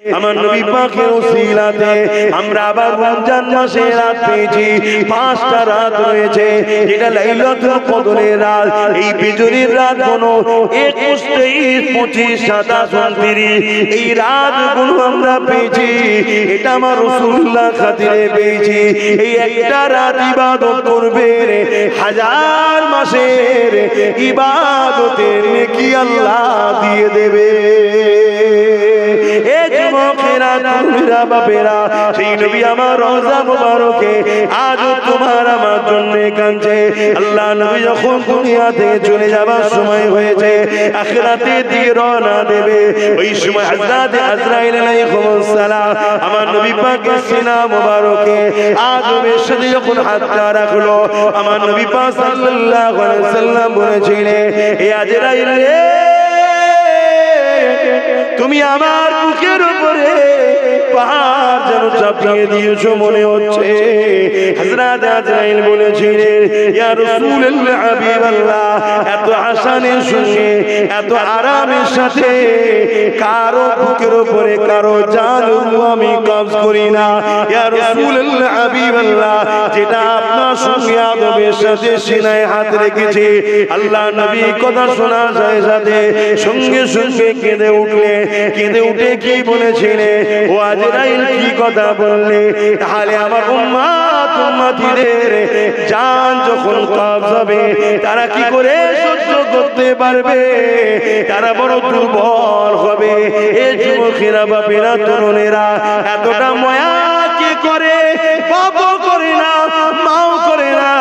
আমার নবী পাকের ওসিলাতে আমরা আবার রমজান মাসে রাত পেয়েছি। 5টা রাত রয়েছে, যেটা লাইলাতুল কদরের রাত। এই বিজয়ের রাত হলো 21, 23, 25, 27, 29। এই রাতগুলো আমরা পেয়েছি, এটা আমার রাসূলুল্লাহ খাতিরে পেয়েছি। এই একটা রাত ইবাদত করবে, 1000 মাসের ইবাদতের নেকি আল্লাহ দিয়ে দেবে। সেই নবী আমার রওজা মুবারকে আজও তোমার আমার জন্য কাঁদছে। আল্লাহ নবী যখন দুনিয়া থেকে চলে যাবার সময় হয়েছে, আখিরাতের দিকে রওনা দেবে, ওই সময় হযরত আজরাইল আলাইহিস সালাম আমার নবী পাকের সিনা মুবারকে আদমের সাথে যখন হাতটা রাখলো, আমার নবী পাক সাল্লাল্লাহু আলাইহি ওয়াসাল্লাম বলেছিলেন, হে আজরাইল রে, তুমি আমার বুকের উপরে পাহাড় যেন চাপিয়ে দিয়েছো মনে হচ্ছে। হযরত আজরাইল বলেছিলেন, ইয়া রাসূলুল্লাহ হাবিবাল্লাহ, এত হাসানের সঙ্গে এত আরামের সাথে কারো বুকের উপরে কারো জান আমি কবজ করি না। ইয়া রাসূলুল্লাহ হাবিবাল্লাহ, যেটা আপনার সঙ্গে আদমের সাথে সিনায় হাত রেখেছি। আল্লাহ নবী কথা শোনার সাথে সাথে সঙ্গে সঙ্গে কেঁদে উঠলে, কেঁদে উঠে কি বলেছিলেন, ও আজরাইল কি কথা বললে? তাহলে আমার উম্মত উম্মতিদের জান যখন কবজ হবে, তারা কি করে সহ্য করতে পারবে? তারা বড় দুর্বল হবে। এই যুবকেরা বাপেরা তরুণেরা এতটা মায়া কে করে? বাবা করে না, মাও করে না,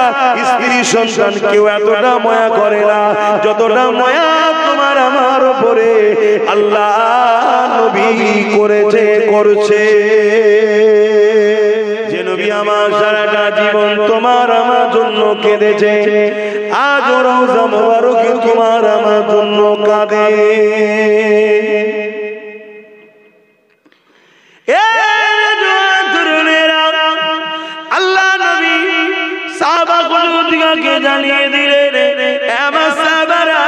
স্ত্রী সন্তান কেউ এতটা মায়া করে না যতটা মায়া তোমার আমার উপরে আল্লাহ নবী করেছে, করছে। যে নবী আমার সারাটা জীবন তোমার আমার জন্য কেঁদেছে, আজ রওজা মুবারকে তোমার আমার জন্য কাঁদে। আল্লাহ নবী সাহাবাকে জানিয়ে দিলেন, আমার সাহাবারা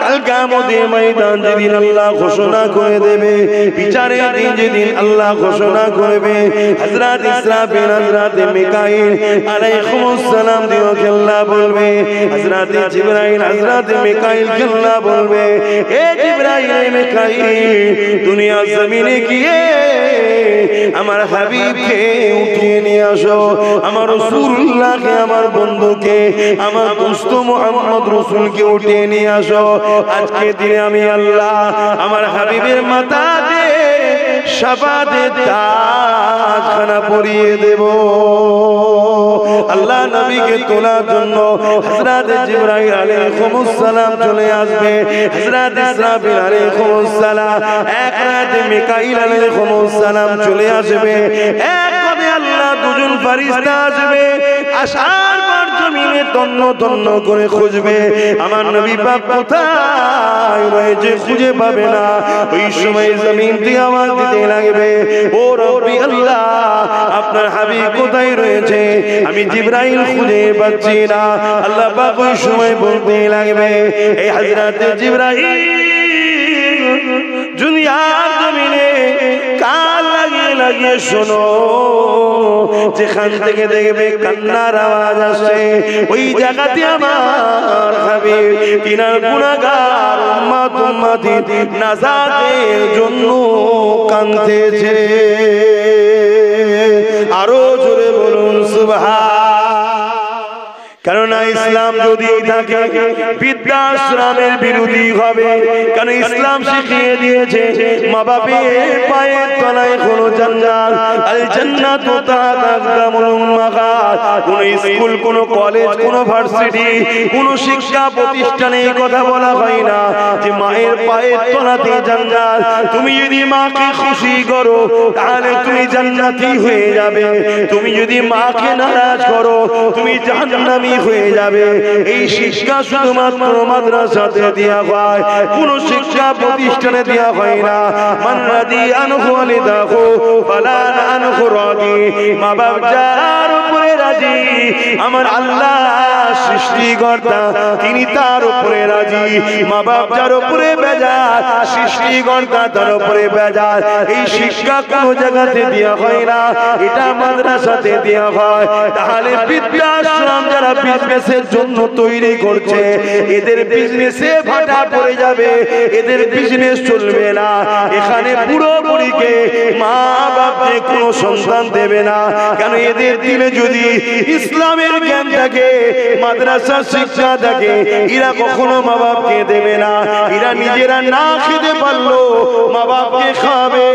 কাল কিয়ামতের ময়দান যেদিন আল্লাহ ঘোষণা করে দেবে, বিচারের দিন যেদিন আল্লাহ ঘোষণা করবে, হযরত ইসরাফিল হযরত মিকাইল আলাইহিস সালাম দিওকে আল্লাহ বলবে, হযরত জিবরাইল হযরত মিকাইলকে আল্লাহ বলবে, হে জিবরাইল মিকাইল, দুনিয়া জমিনে গিয়ে আমার হাবিবকে উঠিয়ে নিয়ে আসো, আমার রাসূলুল্লাহকে, আমার বন্ধুকে, আমার দোস্ত মুহাম্মদ রাসূলকে উঠিয়ে নিয়ে আসো। আজকে দিনে আমি আল্লাহ আমার হাবিবের মাথাতে শাফাতের তাজখানা পরিয়ে দেব। আল্লাহ নবীকে তোলার জন্য হযরত জিবরাইল আলাইহিস সালাম চলে আসবে, হযরত ইসরাফিল আলাইহিস সালাম, এক রাতে মিকাইল আলাইহিস সালাম চলে আসবে, এক করে আল্লাহ দুজন ফেরেশতা আসবে। আসার পর জমিনে তন্ন তন্ন করে খুঁজবে, আমার নবী পাক কোথায় রয়েছে খুঁজে পাবে না। ওই সময় জমিন থেকে আওয়াজ দিতে লাগবে, ও রব্বি আল্লাহ, আপনার হাবিব কোথায় রয়েছে? আমি জিবরাইল খুঁজে পাচ্ছি না। আল্লাহ পাক ওই সময় বলতে লাগবে, এই হযরত জিবরাইল দুনিয়ার জমিনে কান লাগিয়ে লাগিয়ে শোনো, যেখান থেকে দেখবে কান্নার আওয়াজ আসে, ওই জায়গাতে আমার হাবিব তিনার গুনাহগার উম্মত উম্মতি নাজাতের জন্য কাঁদতেছে। আরো জোরে বলুন সুবহান। কেননা ইসলাম যদি থাকে বৃদ্ধাশ্রমের বিরোধী হবে, কারণ ইসলাম শিখিয়ে দিয়েছে মা বাপের পায়ের তলায় কোনো জান্নাত, আল জান্নাতু তাহতা আকদামুল উম্মাহাত। কোন স্কুল, কোন কলেজ, কোন ভার্সিটি, কোন শিক্ষা প্রতিষ্ঠানে এই কথা বলা হয় না যে মায়ের পায়ের তলাতে জান্নাত। তুমি যদি মাকে খুশি করো তাহলে তুমি জান্নাতি হয়ে যাবে, তুমি যদি মাকে নারাজ করো তুমি জাহান্নামী হয়ে যাবে। যাবে। এই শিক্ষা শুধুমাত্র মাদ্রাসাতে দেয়া হয়, কোন শিক্ষা প্রতিষ্ঠানে দেয়া হয় না। মান রাদি আনহু ওয়ালিদাহু ফালা আনহু রাদি। মা বাপ যার উপরে রাজি, আমার আল্লাহ সৃষ্টিকর্তা তিনি তার উপরে রাজি। মা বাপ যার উপরে বেজার, সৃষ্টিকর্তা তার উপরে বেজার। এই শিক্ষা কোন জায়গাতে দেয়া হয় না, এটা মাদ্রাসাতে দেয়া হয়। তাহলে বৃদ্ধাশ্রম যারা বিজনেসের জন্য তৈরি করছে, এদের বিজনেসে ভাটা পড়ে যাবে, এদের বিজনেস চলবে না। এখানে বুড়ো বুড়িকে মা বাপকে কোনো সন্তান দেবে না, কেন এদের দিলে যদি ইসলামের জ্ঞান থাকে, মাদ্রাসার শিক্ষা থাকে, এরা কখনো মা বাপকে দেবে না। এরা নিজেরা না খেতে পারলো মা বাপকে খাবে,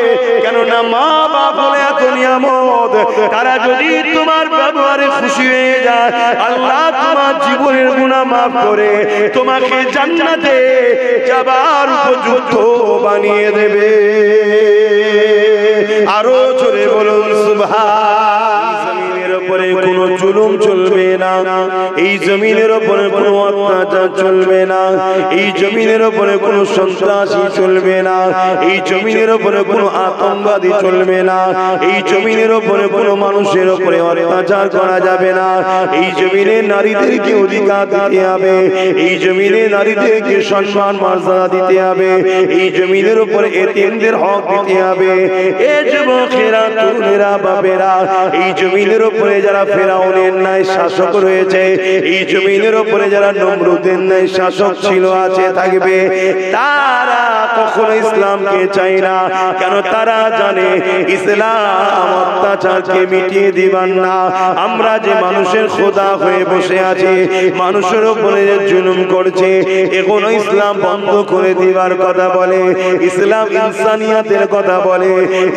কেননা মা বাপ হলে এত নিয়ামত। তারা যদি তোমার ব্যবহারে খুশি হয়ে যায়, আল্লাহ তোমার জীবনের গুনাহ মাফ করে তোমাকে জান্নাতে যাবার উপযুক্ত বানিয়ে দেবে। আরো জোরে বলুন সুবহান। জমিনের উপরে কোনো জুলুম চলবে না, এই জমিনের উপরে কোনো অত্যাচার চলবে না, এই জমিনের উপরে কোনো সন্ত্রাসী চলবে না, এই জমিনের উপরে কোনো আতঙ্কবাদী চলবে না, এই জমিনের উপরে কোনো মানুষের উপরে অত্যাচার করা যাবে না। এই জমিনে নারীদেরকে অধিকার দিতে হবে, এই জমিনে নারীদেরকে সম্মান মর্যাদা দিতে হবে, এই জমিনের উপরে এতিমদের হক দিতে হবে। এ যুবকেরা, তরুণেরা, বাপেরা, এই জমিনের উপরে যারা ফেরাউনের ন্যায় শাসক রয়েছে, এই জমিনের উপরে যারা নমরুদের ন্যায় শাসক ছিল, আছে, থাকবে, তারা কখনো ইসলামকে চায় না। কেন? তারা জানে ইসলাম অত্যাচারকে মিটিয়ে দিবেন না। আমরা যে মানুষের খোদা হয়ে বসে আছি, মানুষের উপরে যে জুলুম করছে, এখনো ইসলাম বন্ধ করে দিবার কথা বলে, ইসলাম ইনসানিয়াতের কথা বলে,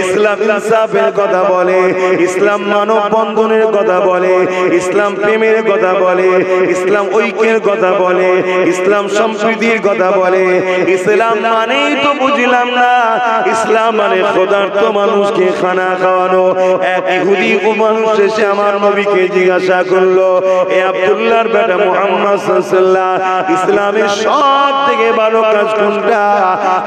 ইসলাম ইনসাফের কথা বলে, ইসলাম মানব বন্ধনের কথা বলে, ইসলাম প্রেমের কথা বলে, ইসলাম ঐক্যের কথা বলে, ইসলাম সম্প্রীতির কথা বলে। ইসলাম মানেই তো বুঝলাম না, ইসলাম মানে খোদার্থ মানুষকে খানা খাওয়ানো। এক ইহুদি মানুষ এসে আমার নবীকে জিজ্ঞাসা করলো, এ আব্দুল্লাহর বেটা মুহাম্মদ সাল্লাল্লাহু আলাইহি ওয়াসাল্লাম, ইসলামের সব থেকে ভালো কাজ কোনটা?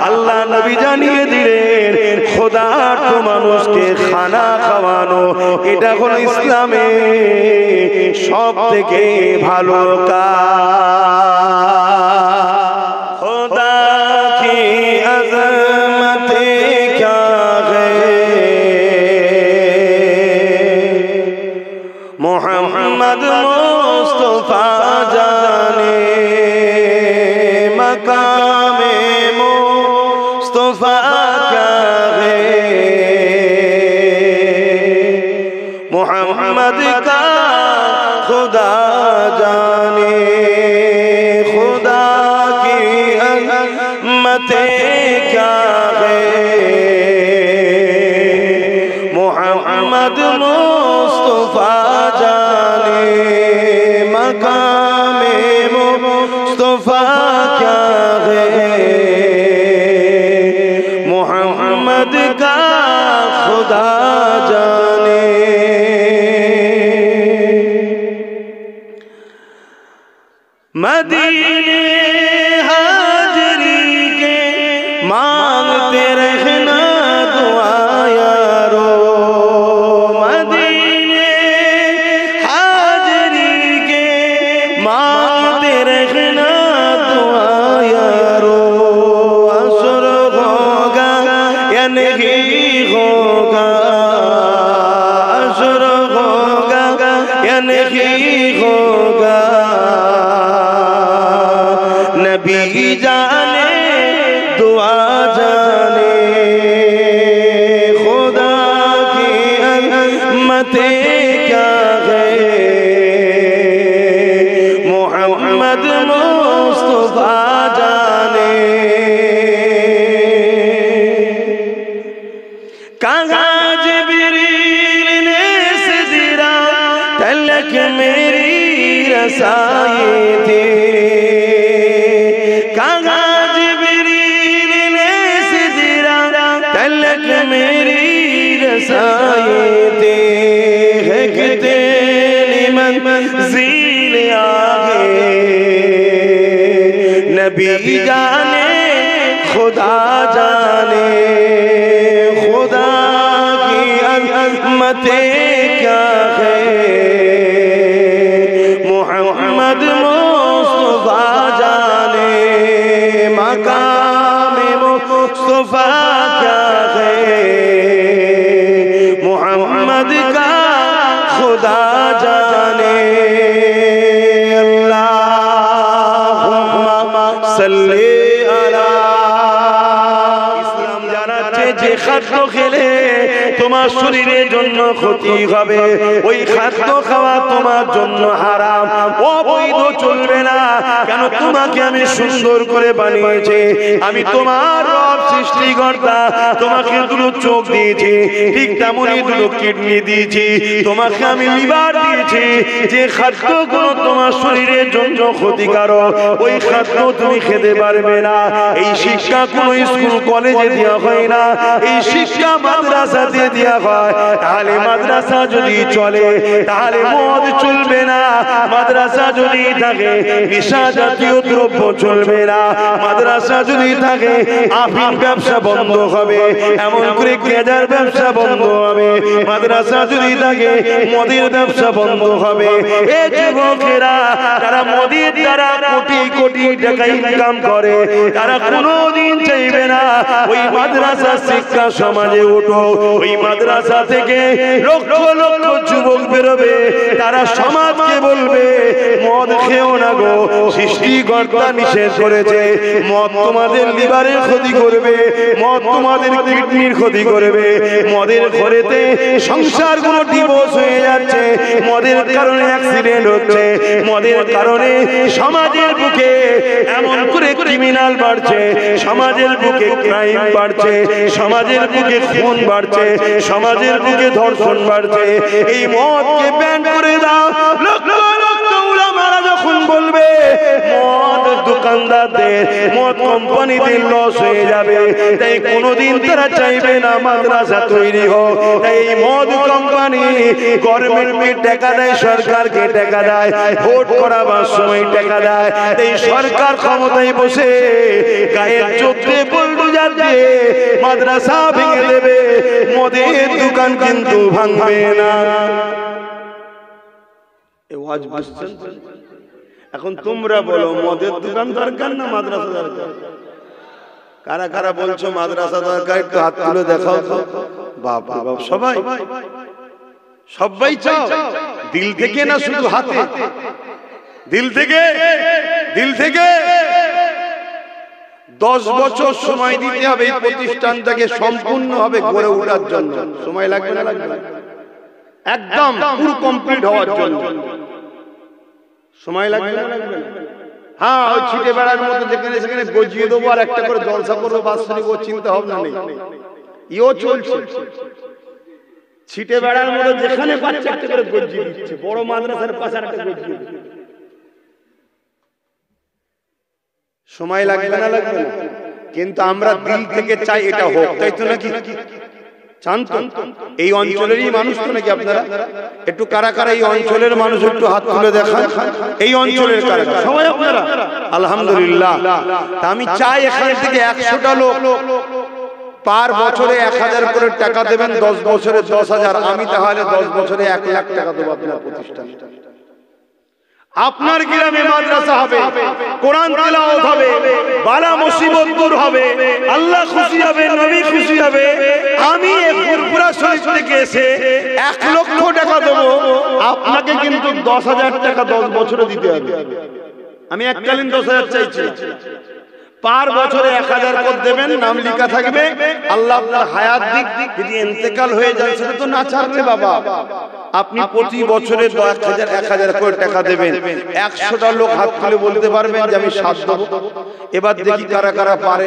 আল্লাহ নবী জানিয়ে দিলেন, খোদার্থ মানুষকে খানা খাওয়ানো, এটা হলো ইসলামের সব থেকে ভালো কাজ। খোদা কি আজমত क्या है, मोहम्मद मुस्तफा जाने मकामे मुस्तफा क्या है, मोहम्मद का खुदा जाने, खुदा की अज़मते क्या है, मोहम्मद मुस्तफा जाने मकामे मुस्तफा क्या है, मोहम्मद का खुदा जाने। मदीने हाजरी के मांगते रहना दुआ यारो, मदीने हाजरी के मांगते रहना दुआ यारो। असर होगा या नहीं होगा, असर होगा या नहीं होगा, नबी जाने दुआ जाने, खुदा की अज़मते क्या है, मोहम्मद मुस्तफा जाने। कहाँ जिब्रील ने सिदरा तलक मेरी रसाई थी, मेरी रसाई थे, है कितनी मंज़िल आगे नबी जाने खुदा जाने खुदा की अज़मतें क्या है मोहम्मद मुस्तफा जाने मकाम मुस्तफा क्या है मोहम्मद का खुदा जाने अल्लाहुम्मा सल्ली अला इस्लाम জানাচ্ছে যে খাদ্য খেলে তোমার শরীরের জন্য ক্ষতি হবে ওই খাদ্য খাওয়া তোমার জন্য হারাম অবৈধ চলবে না কেন তোমাকে আমি সুন্দর করে বানিয়েছি আমি তোমার রব সৃষ্টিকর্তা তোমাকে দুটো চোখ দিয়েছি ঠিক তেমনই দুটো কিডনি দিয়েছি তোমাকে আমি লিভার দিয়েছি যে খাদ্যগুলো তোমার শরীরের জন্য ক্ষতিকারক ওই খাদ্য তুমি খেতে পারবে না এই শিক্ষা কোনো স্কুল কলেজে দেওয়া হয় না এই শিক্ষা মাদ্রাসাতে দেওয়া হয় তাহলে মাদ্রাসা যদি চলে তাহলে মদ চলবে না মাদ্রাসা যদি থাকে নেশা জাতীয় দ্রব্য চলবে না মাদ্রাসা যদি থাকে আফিম ব্যবসা বন্ধ হবে এমন করে গেঁজার ব্যবসা বন্ধ হবে মাদ্রাসা যদি থাকে মদের ব্যবসা বন্ধ হবে এই যুবকেরা তারা মদের দ্বারা কোটি কোটি টাকা ইনকাম করে তারা কোনোদিন চাইবে না ওই মাদ্রাসা শিক্ষা সমাজে ওঠো ওই মাদ্রাসা থেকে লক্ষ লক্ষ যুবক বেরোবে তারা সমাজকে বলবে মদ খেও না গো সৃষ্টিকর্তা নিষেধ করেছে মদ তোমাদের লিভারের ক্ষতি করবে মদ তোমাদের কিডনির ক্ষতি করবে মদের ঘরেতে সংসারগুলো ডিভোর্স হয়ে যাচ্ছে মদের কারণে অ্যাক্সিডেন্ট হচ্ছে মদের কারণে সমাজের বুকে এমন করে ক্রিমিনাল বাড়ছে সমাজের বুকে ক্রাইম বাড়ছে সমাজের বুকে খুন বাড়ছে সমাজের বুকে ধর্ষণ বাড়ছে এই মদকে ব্যান করে দাও লক্ষ লক্ষ উলামারা যখন বলবে মদ দোকানদারদের মদ কোম্পানিদের লস হয়ে যাবে তাই কোনোদিন তারা চাইবে না মাদ্রাসা তৈরি হোক তাই এই মদ কোম্পানি গভর্নমেন্টকে টাকা দেয় সরকারকে টাকা দেয় ভোট করাবার সময় টাকা দেয় তাই সরকার ক্ষমতায় বসে গায়ের চোখে বুলডোজার দিয়ে মাদ্রাসা ভেঙে দেবে মদের দোকান কিন্তু ভাঙবে না এই ওয়াজ বুঝছেন এখন তোমরা বলো মদের দোকান দরকার না মাদ্রাসা দরকার কারা কারা বলছো মাদ্রাসা দরকার একটু হাত তুলে দেখাও তো বাপ রে বাপ সবাই সবাই চাও দিল থেকে না শুধু হাতে দিল থেকে 10 বছর সময় দিতে হবে এই প্রতিষ্ঠানটাকে সম্পূর্ণভাবে গড়ে ওঠার জন্য সময় লাগবে না লাগবে না একদম পুরো কমপ্লিট হওয়ার জন্য সময় লাগবে না লাগবে না হ্যাঁ ওই ছিটে বেড়ার মতো যেখানে সেখানে গজিয়ে দেবো আর একটা করে জলসা করবো বাৎসরিক ও চিন্তা ভাবনা নেই ইও চলছে ছিটে বেড়ার মতো যেখানে পাচ্ছে একটা করে গজিয়ে দিচ্ছে বড় মাদ্রাসার পাশে একটা গজিয়ে দিচ্ছে সময় লাগবে না লাগবে না কিন্তু আমরা দিল থেকে চাই এটা হোক তাই তো নাকি চান তো এই অঞ্চলেরই মানুষ তো নাকি আপনারা একটু কারা কারা এই অঞ্চলের মানুষ একটু হাত তুলে দেখান এই অঞ্চলের কারা সবাই আপনারা আলহামদুলিল্লাহ তা আমি চাই এখান থেকে 100টা লোক পার বছরে 1000 করে টাকা দেবেন 10 বছরে 10,000 আমি তাহলে 10 বছরে 1 লাখ টাকা দেব আপনার প্রতিষ্ঠানে আপনার গ্রামে মাদ্রাসা হবে কোরআন তেলাওয়াত হবে বালা মুসিবত দূর হবে আল্লাহ খুশি হবে নবী খুশি হবে আমি ফুরফুরা শরীফ থেকে এসে 1 লক্ষ টাকা দেব আপনাকে কিন্তু 10,000 টাকা 10 বছরে দিতে হবে আমি এককালীন 10,000 চাইছি পার বছরে 1000 করে দেবেন নাম লেখা থাকবে আল্লাহ আপনার হায়াত দিক যদি ইন্তেকাল হয়ে যায় সেটা তো না ছাড়বে বাবা আপনি প্রতি বছরে 1000 করে টাকা দেবেন 100টা লোক হাত তুলে বলতে পারবেন যে আমি 7 দেব এবার দেখি কারা কারা পারে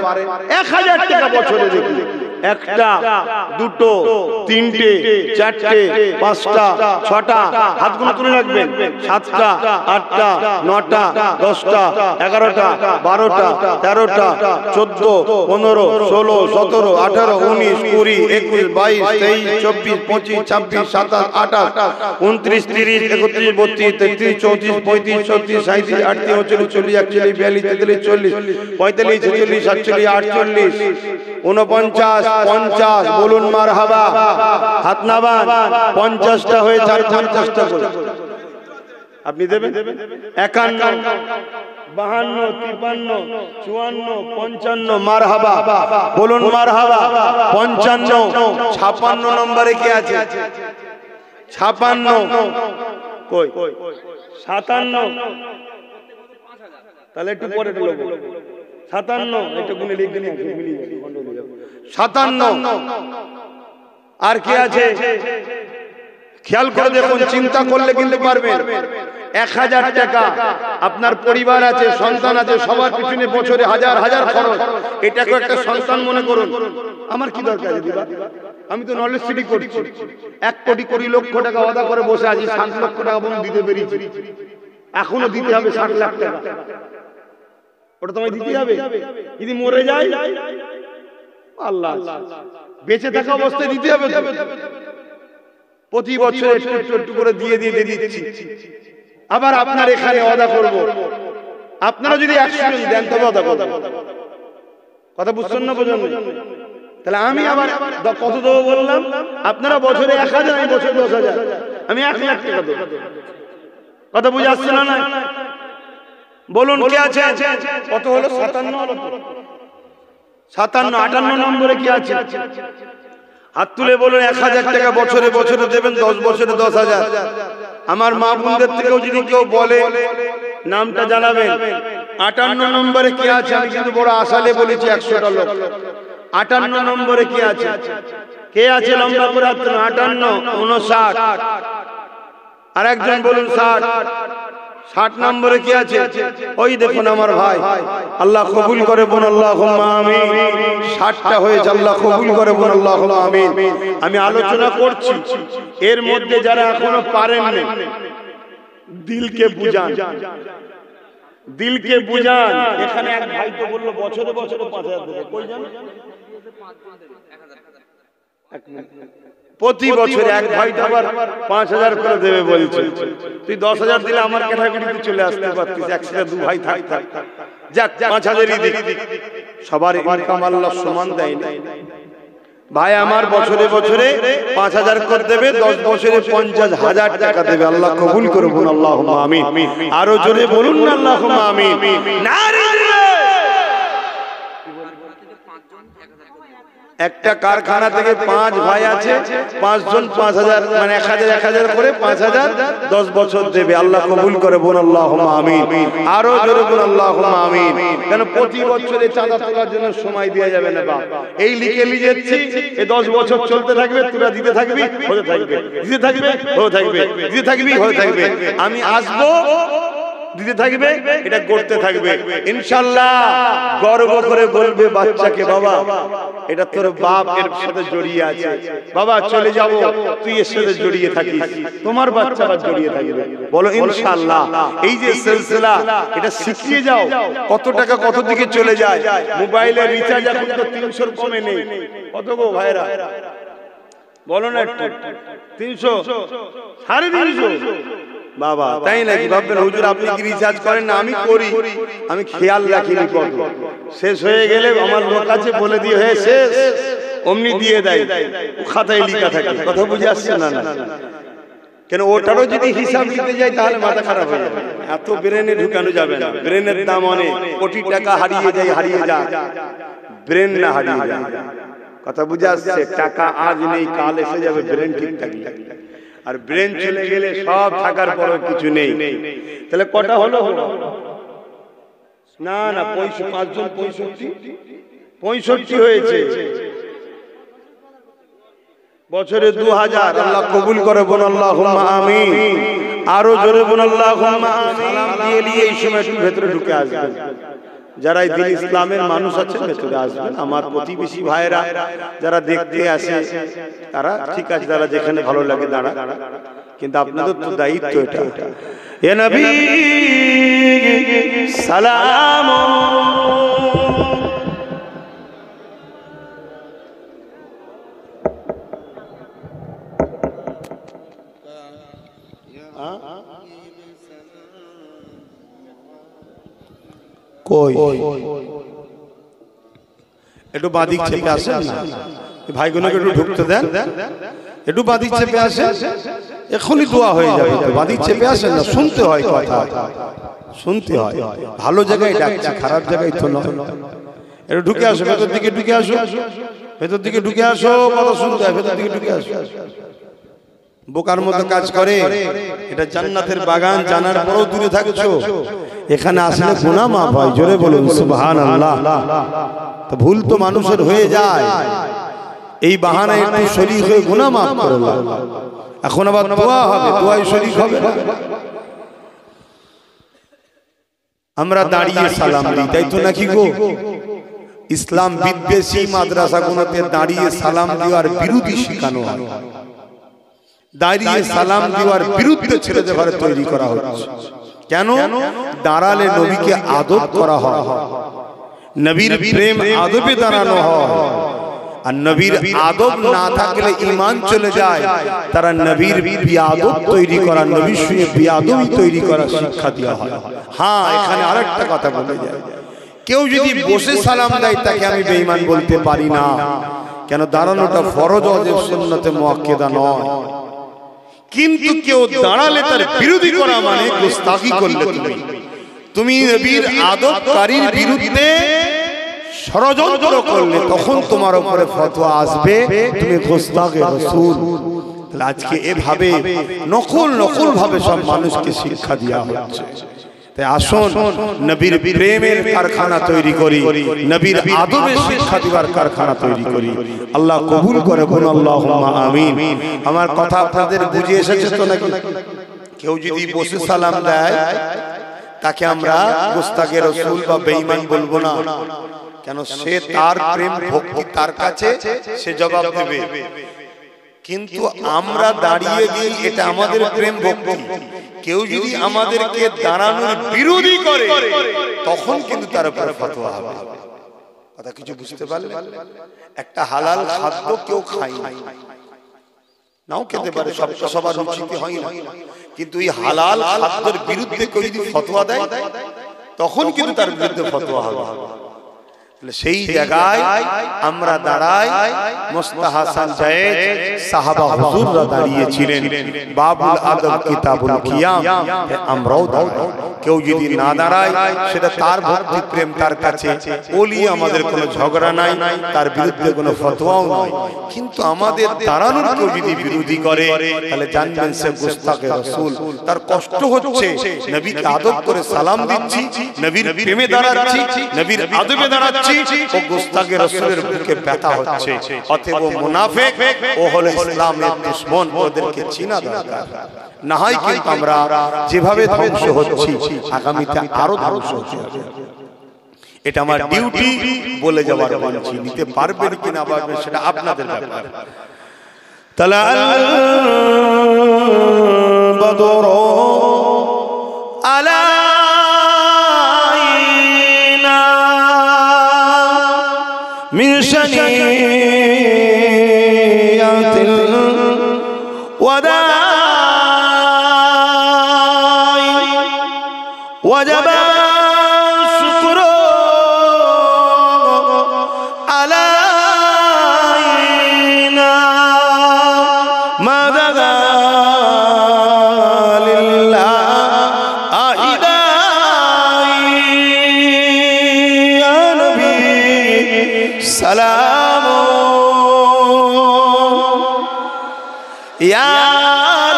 1000 টাকা বছরে দেখি একটা, দুটো, তিনটে, চারটে, পাঁচটা, ছটা, হাতগুলো তুলে রাখবেন, সাতটা, আটটা, নটা, 10টা, 11টা, 12টা, 13টা, 14, 15, 16, 17, 18, 19, 20, 21, 22, 23, 24, 25, 26, 27, 28, 29, 30, 31, 32, 33, 34, 35, 36, 37, 38, 39, 40, 41, 42, 43, 40, 45, 46, 47, 48, 49, 50, বলুন মারহাবা। হাত নামান, 50টা হয়ে 50টা করে আপনি দেবেন। 51, 52, 53, 54, 55, মারহাবা, বলুন মারহাবা। 55, 56 নম্বরে কি আছে? 56 কই? 57, তাহলে একটু পরে দেব। 57 একটু গুনে লিখে নিয়ে 57 আর কি আছে খেয়াল করে দেখুন, চিন্তা করলে কিন্তু পারবেন। 1000 টাকা আপনার পরিবার আছে, সন্তান আছে, সবার পিছনে বছরে হাজার হাজার খরচ, এটাকে একটা সন্তান মনে করুন। আমার কি দরকার দিবা, আমি তো নলেজ সিটি করছি, 1 কোটি 20 লক্ষ টাকা ওয়াদা করে বসে আছি, 7 লক্ষ টাকা বন্ধ দিতে পেরেছি, এখনো দিতে হবে 60 লাখ টাকা। ওটা তোমায় দিতে হবে। যদি মরে যায় আল্লাহ, বেঁচে থাকা অবস্থায় দিতে হবে। প্রতি বছর একটু করে দিয়ে দিচ্ছি। আবার আপনার এখানে ওয়াদা করব, আপনারা যদি 100 দেন তবে ওয়াদা করব। কথা বুঝছেন না? বোঝেন? তাহলে আমি আবার কত দেবো বললাম? আপনারা বছরে 1000, আমি বছরে 10,000, আমি 1 লাখ টাকা দেবো। কথা বুঝে আসছে না? বলুন কি আছে? কত হলো? 57 হলো। 57, 58 নম্বরে কি আছে? হাত তুলে বলুন। 1000 টাকা বছরে বছরে দেবেন, 10 বছরে 10,000। আমার মা বোনদের থেকেও যদি কেউ বলে নামটা জানাবেন। 58 নম্বরে কি আছে? আমি কিন্তু বড় আশালে বলেছি 100টা লোক। 58 নম্বরে কি আছে? কে আছে লম্বা করে হাত তুলুন। 58, 59, আর একজন বলুন 60। 60 নম্বরে কি আছে? ওই দেখুন আমার ভাই, আল্লাহ কবুল করে বলুন আল্লাহুম্মা আমিন। 60টা হয়েছে, আল্লাহ কবুল করে বলুন আল্লাহুম্মা আমিন। আমি আলোচনা করছি, এর মধ্যে যারা এখনো পারেন না, দিলকে বুঝান, দিলকে বুঝান। এখানে এক ভাই তো বললো বছরে বছরে 5000 দেবে, কই জানেন? প্রতি বছর এক ভাই তো আবার 5000 করে দেবে বলছে। তুই 10,000 দিলে আমার ক্যাটাগরিতে চলে আসতে পারতিস, একসাথে 2 ভাই থাকতাম। যাক, 5000ই দিক। সবার ইনকাম আল্লাহ সমান দেয় না ভাই। আমার বছরে বছরে 5000 করে দেবে, 10 বছরে 50,000 টাকা দেবে। আল্লাহ কবুল করে বলুন আল্লাহুম্মা আমিন। আরো জোরে বলুন না আল্লাহুম্মা আমিন। নারে একটা কারখানা থেকে 5 ভাই আছে, 5 জন 5000, মানে 1000 করে 5000, 10 বছর দেবে। আল্লাহ কবুল করে বলুন আল্লাহুম্মা আমিন। আরো জোরে বলুন আল্লাহুম্মা আমিন। কেন প্রতি বছরে চাঁদা তোলার জন্য সময় দেওয়া যাবে না বাপ। এই লিখে লিখেছি, এই 10 বছর চলতে থাকবে, তোরা দিতে থাকবি, হতে থাকবে, দিতে থাকবে, হতে থাকবে, দিতে থাকবি, হতে থাকবে। আমি আসবো, দিতে থাকবে, এটা করতে থাকবে। ইনশাআল্লাহ গর্ব করে বলবে বাচ্চাকে, বাবা এটা তোর বাপ এর সাথে জড়িয়ে আছে, বাবা চলে যাব, তুই এর সাথে জড়িয়ে থাকিস, তোমার বাচ্চারা জড়িয়ে থাকবে। বলো ইনশাআল্লাহ। এই যে সিলসিলা, এটা শিখিয়ে যাও। কত টাকা কত দিকে চলে যায়। মোবাইলের রিচার্জ এখন তো 300 কমে নেই। কত গো ভাইরা বলো না একটু? 300, 350 বাবা, তাই নাকি? ভাববেন হুজুর আপনি কি রিচার্জ করেন না? আমি করি, আমি খেয়াল রাখিনি কত শেষ হয়ে গেলে আমার লোক আছে বলে দিয়ে হয়ে শেষ, অমনি দিয়ে দেয়, খাতায় লেখা থাকে। কথা বুঝে আসছে না? কেন ওটারও যদি হিসাব দিতে যাই তাহলে মাথা খারাপ হয়ে যাবে। এত ব্রেনে ঢুকানো যাবে না। ব্রেনের দাম অনেক, কোটি টাকা হারিয়ে যায়, হারিয়ে যায়, ব্রেন না হারিয়ে যায়। কথা বুঝে আসছে? টাকা আজ নেই, কাল এসে যাবে, ব্রেন ঠিক থাকলে। আর ব্রেন চলে গেলে সব থাকার পরও কিছু নেই। তাহলে কটা হলো? না না, 5 জন 65 হয়েছে। বছরে 2000। আল্লাহ কবুল করে বলুন আল্লাহুম্মা আমিন। আরো জোরে বলুন আল্লাহুম্মা আমিন। সালাম দিয়ে নিয়ে এই সময় একটু ভেতরে ঢুকে আসবেন। যারা এই দিন ইসলামের মানুষ আছেন ভেতরে আসবেন। আমার প্রতিবেশী ভাইরা যারা দেখতে আসে তারা ঠিক আছে, তারা যেখানে ভালো লাগে দাঁড়া, কিন্তু আপনাদের তো দায়িত্ব এটা। এ নবী সালাম কই একটু বাদিক চেপে আসেন না, ভাইগুলোকে একটু ঢুকতে দেন, একটু বাদিক চেপে আসেন, এখনই দোয়া হয়ে যাবে। বাদিক চেপে আসেন না, শুনতে হয় কথা, শুনতে হয়। ভালো জায়গায় ডাকছি, খারাপ জায়গায় তো নয়। একটু ঢুকে আসো, ভেতর দিকে ঢুকে আসো, ভেতর দিকে ঢুকে আসো, কথা শুনতে হয়, ভেতর দিকে ঢুকে আসো। বোকার মতো কাজ করে, এটা জান্নাতের বাগান জানার পরও দূরে থাকছো। এখানে আসলে গুনাহ মাফ হয়, জোরে বলুন সুবহানাল্লাহ। তো ভুল তো মানুষের হয়ে যায়, এই বাহানায় একটু শরীক হয়ে গুনাহ মাফ করে দাও। এখন আবার দোয়া হবে, দোয়ায় শরীক হবে না। আমরা দাঁড়িয়ে সালাম দিই, তাই তো নাকি গো? ইসলাম বিদ্বেষী মাদ্রাসাগুলোতে দাঁড়িয়ে সালাম দেওয়ার বিরোধী শেখানো হয়, দাঁড়িয়ে সালাম দেওয়ার বিরুদ্ধে ছেলেদের ঘরে তৈরি করা হচ্ছে। কেন? দাঁড়ালে নবীকে আদব করা হয়, নবীর প্রেম আদবে দাঁড়ানো হয়। আর নবীর আদব না থাকলে ঈমান চলে যায়। তারা নবীর বিয়াদব তৈরি করা, নবীর সঙ্গে বিয়াদবি তৈরি করা শিক্ষা দেওয়া হয়। হ্যাঁ, এখানে আরেকটা কথা বলে যায়, কেউ যদি বসে সালাম দেয় তাকে আমি বেঈমান বলতে পারি না। কেন? দাঁড়ানোটা ফরজ, ওয়াজিব, সুন্নতে মুআক্কাদা নয়। কিন্তু কেউ দাঁড়ালে তার বিরোধী করা মানে গোস্তাখি করলে তুমি নবীর আদবকারীর বিরুদ্ধে ষড়যন্ত্র করলে তখন তোমার উপরে ফতোয়া আসবে তুমি গোস্তাখে রাসূল। আজকে এভাবে নকল ভাবে সব মানুষকে শিক্ষা দেওয়া হচ্ছে। তাই আসুন নবীর প্রেমের কারখানা তৈরি করি, নবীর আদবের শিক্ষা দেওয়ার কারখানা তৈরি করি। আল্লাহ কবুল করে, বলুন আল্লাহুম্মা আমিন। আমার কথা আপনাদের বুঝে এসেছে তো নাকি? কেউ যদি বসে সালাম দেয় তাকে আমরা গোস্তাখে রাসূল বা বেঈমান বলবো না। কেন? সে তার প্রেম ভক্তি তার কাছে, সে জবাব দেবে। কিন্তু আমরা দাঁড়িয়ে দিই, এটা আমাদের প্রেম ভক্তি। কেউ যদি আমাদেরকে দাঁড়ানোর বিরোধী করে তখন কিন্তু তার উপর ফতোয়া হবে। কথা কিছু বুঝতে পারলে? একটা হালাল খাদ্য কেউ খায় না, নাও খেতে পারে, সবার রুচিতে হয় না, কিন্তু এই হালাল খাদ্যের বিরুদ্ধে কেউ যদি ফতোয়া দেয় তখন কিন্তু তার বিরুদ্ধে ফতোয়া হবে। সেই জায়গায় আমরা দাঁড়াই। মুস্তাহাসান জায়েদ সাহাবা হুজুররা দাঁড়িয়েছিলেন, বাবুল আদব কিতাবুল কিয়াম আমরাও দাঁড়াই। কেউ যদি না দাঁড়ায় সেটা তার ভক্তি প্রেম তার কাছে, ওলি আমাদের কোনো ঝগড়া নাই, তার বিরুদ্ধে কোনো ফতোয়াও নাই। কিন্তু আমাদের দাঁড়ানোর কেউ যদি বিরোধী করে তাহলে জানবেন সে গোস্তাখে রাসূল। তার কষ্ট হচ্ছে, নবীকে আদব করে সালাম দিচ্ছি, নবীর প্রেমে দাঁড়াচ্ছি, নবীর আদবে দাঁড়াচ্ছি, ও গোস্তাখে রাসূলের বুকে ব্যথা হচ্ছে। অতএব মুনাফিক, ও হলো ইসলামের দুশমন, ওদেরকে চিনা দরকার। না হয় কিন্তু আমরা যেভাবে ধ্বংস হচ্ছি আগামীতে আরো ধ্বংস হচ্ছে। এটা আমার ডিউটি বলে যাওয়ার বলছি, নিতে পারবেন কিনা পারবেন সেটা আপনাদের ব্যাপার। তালাল বদর আলাইনা মিন শানিয়াতিল ওয়াদা وجب الشكر علينا ما دعا لله يا نبي سلام يا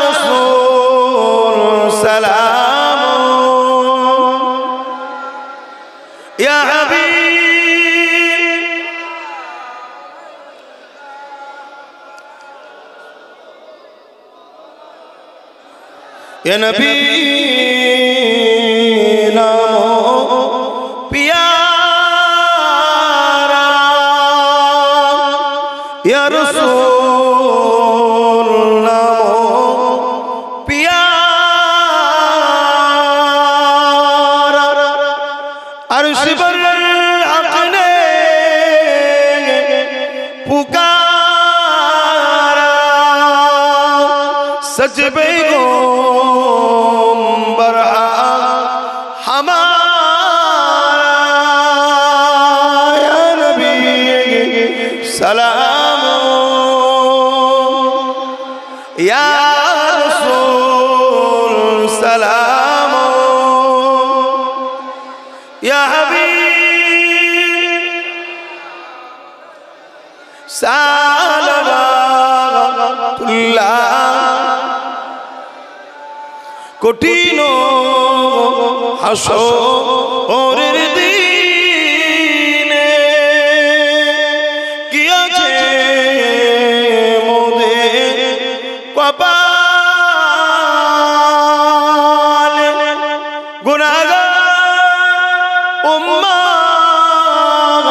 رسول سلام يا حبيب يا نبي نامو पिया सच पैगंबर हमारा नबी सलाम या रसूल सलाम या हबीब सलावतुल्लाह कठिन হাসরের দিনে কি আছে মোদের কপালে গুনাহগার উম্মাত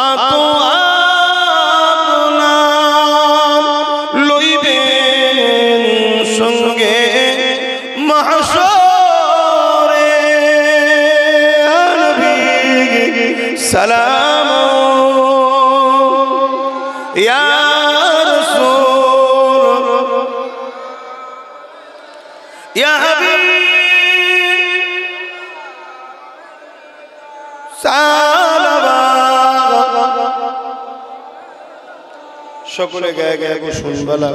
আপনার লইবেন সঙ্গে মাহশরে নবী সালাম ইয়া রাসূল ইয়া হাবিব সালাওয়াত সকলে গায়ে গায়ে গো শুনবালা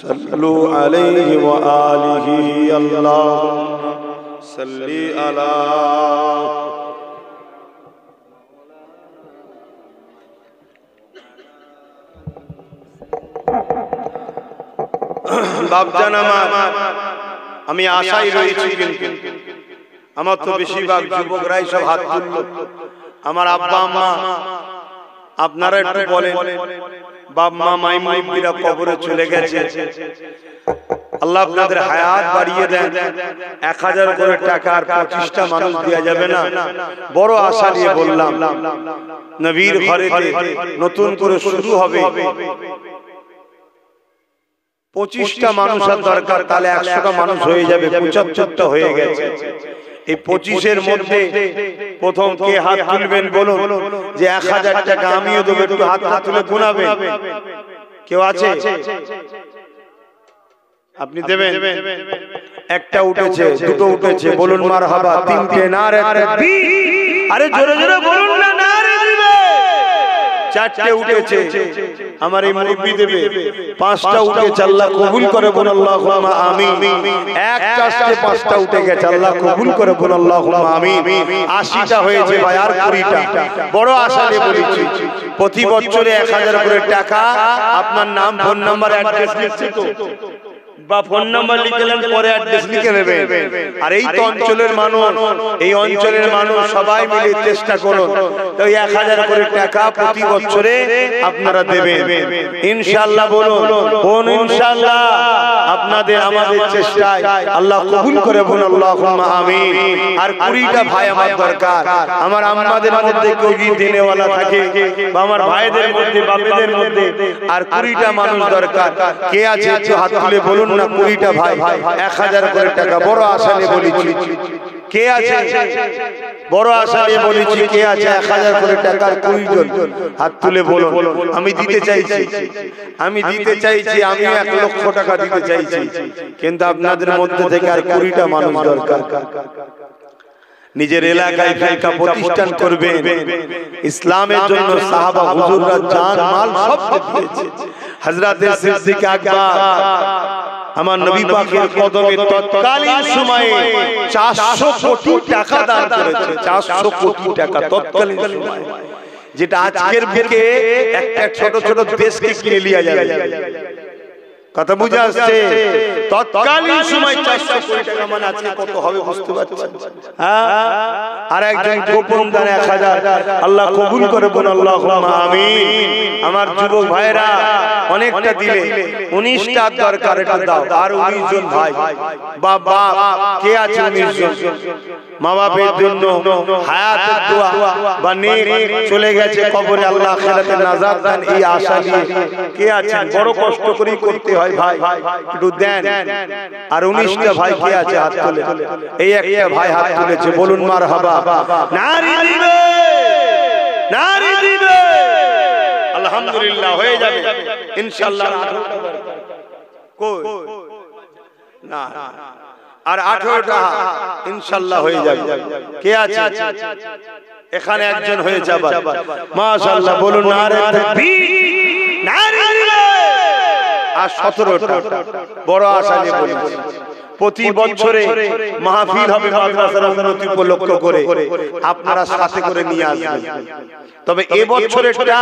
صلوا عليه وآله اللهم صل على বাপজান আমার আমি আশায় রয়েছি কিন্তু আমার তো বেশিরভাগ যুবকরাই সব হাত তুললো আমার আব্বা আম্মা আপনারা একটু বলেন বাপ মা মাই মুরব্বিরা কবরে চলে গেছে আল্লাহ আপনাদের হায়াত বাড়িয়ে দেন 1000 করে টাকা আর 25টা মানুষ দেয়া যাবে না বড় আশা নিয়ে বললাম নবীর ঘরেতে নতুন করে শুরু হবে 25টা মানুষের দরকার তাহলে 100টা মানুষ হয়ে যাবে 75টা হয়ে গেছে এই 25 এর মধ্যে প্রথম কে হাত তুলবেন বলুন যে 1000 টাকা আমিও দেব একটু হাতটা তুলে গুনাবেন কেউ আছে আপনি দেবেন একটা উঠেছে দুটো উঠেছে বলুন মারহাবা তিনটে নারে তাকবীর আরে জোরে জোরে বলুন না নারে দিবে চারটে উঠেছে আমার এই মুরব্বি দেবে পাঁচটা উঠেছে আল্লাহ কবুল করে বল আল্লাহুম্মা আমিন একটা আসতে পাঁচটা উঠে গেছে আল্লাহ কবুল করে বল আল্লাহুম্মা আমিন 80টা হয়েছে ভাই আর 20টা বড় আশা নিয়ে বলেছি প্রতি বছরে 1000 করে টাকা আপনার নাম ফোন নাম্বার অ্যাড্রেস লিখছি তো বা ফোন নাম্বার লিখলেন পরে অ্যাড্রেস লিখে নেবেন আর এই তো অঞ্চলের মানুষ সবাই মিলে চেষ্টা করুন তো 1000 করে টাকা প্রতি বছরে আপনারা দেবেন ইনশাআল্লাহ বলুন কোন ইনশাআল্লাহ আপনাদের আমাদের চেষ্টায় আল্লাহ কবুল করে বলুন আল্লাহুম্মা আমিন আর 20টা ভাই আমার দরকার আমার আম্মাদের মধ্যে কেউ যদি দেনেওয়ালা থাকে বা আমার ভাইদের মধ্যে বাপেদের মধ্যে আর 20টা মানুষ দরকার কে আছে একটু হাত তুলে বলুন না 20টা ভাই 1000 করে টাকা বড় আশা নিয়ে বলেছি কে আছে বড় আশা নিয়ে বলেছি কে আছে 1000 করে টাকার 20 জন হাত তুলে বলুন আমি দিতে চাইছি আমি 1 লক্ষ টাকা দিতে চাইছি কিন্তু আপনাদের মধ্যে থেকে আর 20টা মানুষ দরকার নিজের এলাকায় ফিরকা প্রতিষ্ঠান করবেন ইসলামের জন্য সাহাবা হুজুররা জান মাল সব দিয়েছে হযরত সিদ্দিক আকবর আমার নবী পাকের কদমে তৎকালীন সময়ে 400 কোটি টাকা দান করেছে 400 কোটি টাকা তৎকালীন সময়ে যেটা আজকের বুকে একটা ছোট ছোট দেশকে কিনে লিয়া যাবে কথা বুঝা আসছে তৎকালীন সময় 400 কোটি টাকা মানে আজকে কত হবে বুঝতে পারছেন হ্যাঁ আর একজন গোপন দান 1000 আল্লাহ কবুল করে বল আল্লাহুম্মা আমিন আমার যুবক ভাইরা অনেকটা দিলে 19টা দরকার এটা দাও আর 19 জন ভাই বাবা কে আছে 19 জন মা বাপের জন্য হায়াতের দোয়া বা নেক চলে গেছে কবরে, আল্লাহ আখিরাতে নাজাত দেন, এই আশা নিয়ে কে আছেন? বড় কষ্ট করে করতে হয় ভাই, একটু দেন। আর 19টা ভাই কে আছে হাত তুলে? এই একটা ভাই হাত তুলেছে, বলুন মারহাবা। নারী দিবে, নারী দিবে, আলহামদুলিল্লাহ হয়ে যাবে ইনশাআল্লাহ। কই না, আর 18টা ইনশাআল্লাহ হয়ে যাবে। কে আছে এখানে? একজন হয়ে যাবে মাশাআল্লাহ, বলুন নারে তাকবীর, নারে দিবে। আর 17টা বড় আশা নিয়ে বলছি, প্রতি বছরে মাহফিল হবে মাদ্রাসার উন্নতি উপলক্ষ করে, আপনারা সাথে করে নিয়ে আসবেন। তবে এবছরেরটা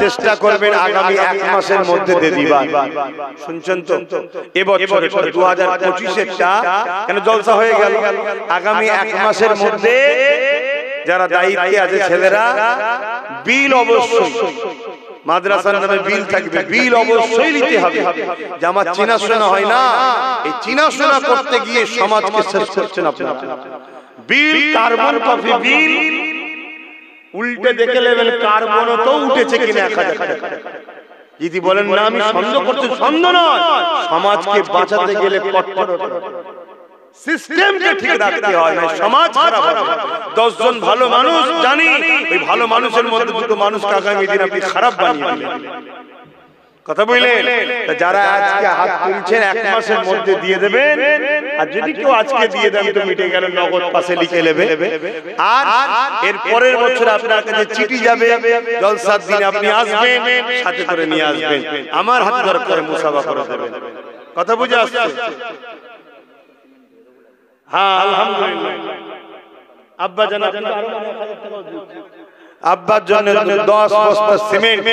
চেষ্টা করবেন আগামী 1 মাসের মধ্যে দিয়ে দিবা। শুনছেন তো? এবছরে 2025-এরটা কেন জলসা হয়ে গেল, আগামী 1 মাসের মধ্যে যারা দায়িত্বে আছে ছেলেরা, বিল অবশ্যই মাদ্রাসার নামে বিল থাকবে, বিল অবশ্যই নিতে হবে। যে আমার চেনাশোনা হয় না, এই চেনাশোনা করতে গিয়ে সমাজকে শেষ করছেন আপনারা। বিল কার্বন কপি বিল উল্টে দেখে নেবেন, কার্বনও তো উঠেছে কিনা 1000 টাকা। যদি বলেন না আমি সন্দেহ করছি, সন্দেহ নয়, সমাজকে বাঁচাতে গেলে কঠোর সিস্টেমকে ঠিক রাখতে হয়, না সমাজ খারাপ হবে। 10 জন ভালো মানুষ জানি, ওই ভালো মানুষের মধ্যে দুটো মানুষকে আগামী দিন আপনি খারাপ বানিয়ে দিলেন। কথা বললেন? যারা আজকে হাত তুলছেন 1 মাসের মধ্যে দিয়ে দেবেন, আর যদি কেউ আজকে দিয়ে দেন তো মিটে গেল, নগদ পাশে লিখে নেবে। আর এর পরের বছর আপনার কাছে চিঠি যাবে, জলসার দিনে আপনি আসবেন, সাথে করে নিয়ে আসবেন, আমার হাতে ধরে করে মুসাফা করে দেবেন। কথা বুঝে আসছে? হ্যাঁ আলহামদুলিল্লাহ। আব্বা জানা আব্বার জন্য 10 বস্তা সিমেন্ট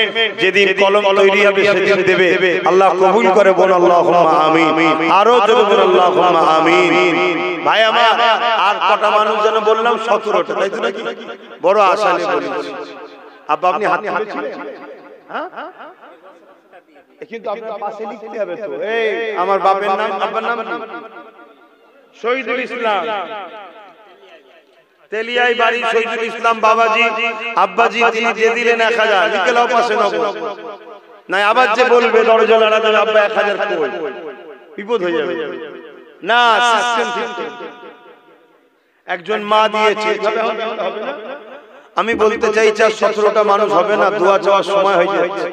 যেদিন কলম তৈরি হবে সেদিন দেবে, আল্লাহ কবুল করে বল আল্লাহুম্মা আমিন। আরো জোরে বল আল্লাহুম্মা আমিন। ভাই আমার আর কটা মানুষ যেন বললাম? 17টা, তাই তো নাকি? বড় আশা নিয়ে বলেছি। আব্বা আপনি হাত তুলেছিলেন? হ্যাঁ, কিন্তু আপনার পাশে লিখতে হবে তো। এই আমার বাপের নাম, আব্বার নাম শহীদুল ইসলাম, তেলিয়াই বাড়ি শহীদুল ইসলাম বাবাজি, আব্বাজি তিনি দিয়ে দিলেন 1000, লিখে লাও পাশে নগদ। না আবার যে বলবে দরজা লাড়া দেবে, আব্বা 1000 কই, বিপদ হয়ে যাবে। না সিস্টেম ঠিক। একজন মা দিয়েছে, আমি বলতে চাইছি 17টা মানুষ হবে না, দোয়া চাওয়ার সময় হয়ে যাচ্ছে।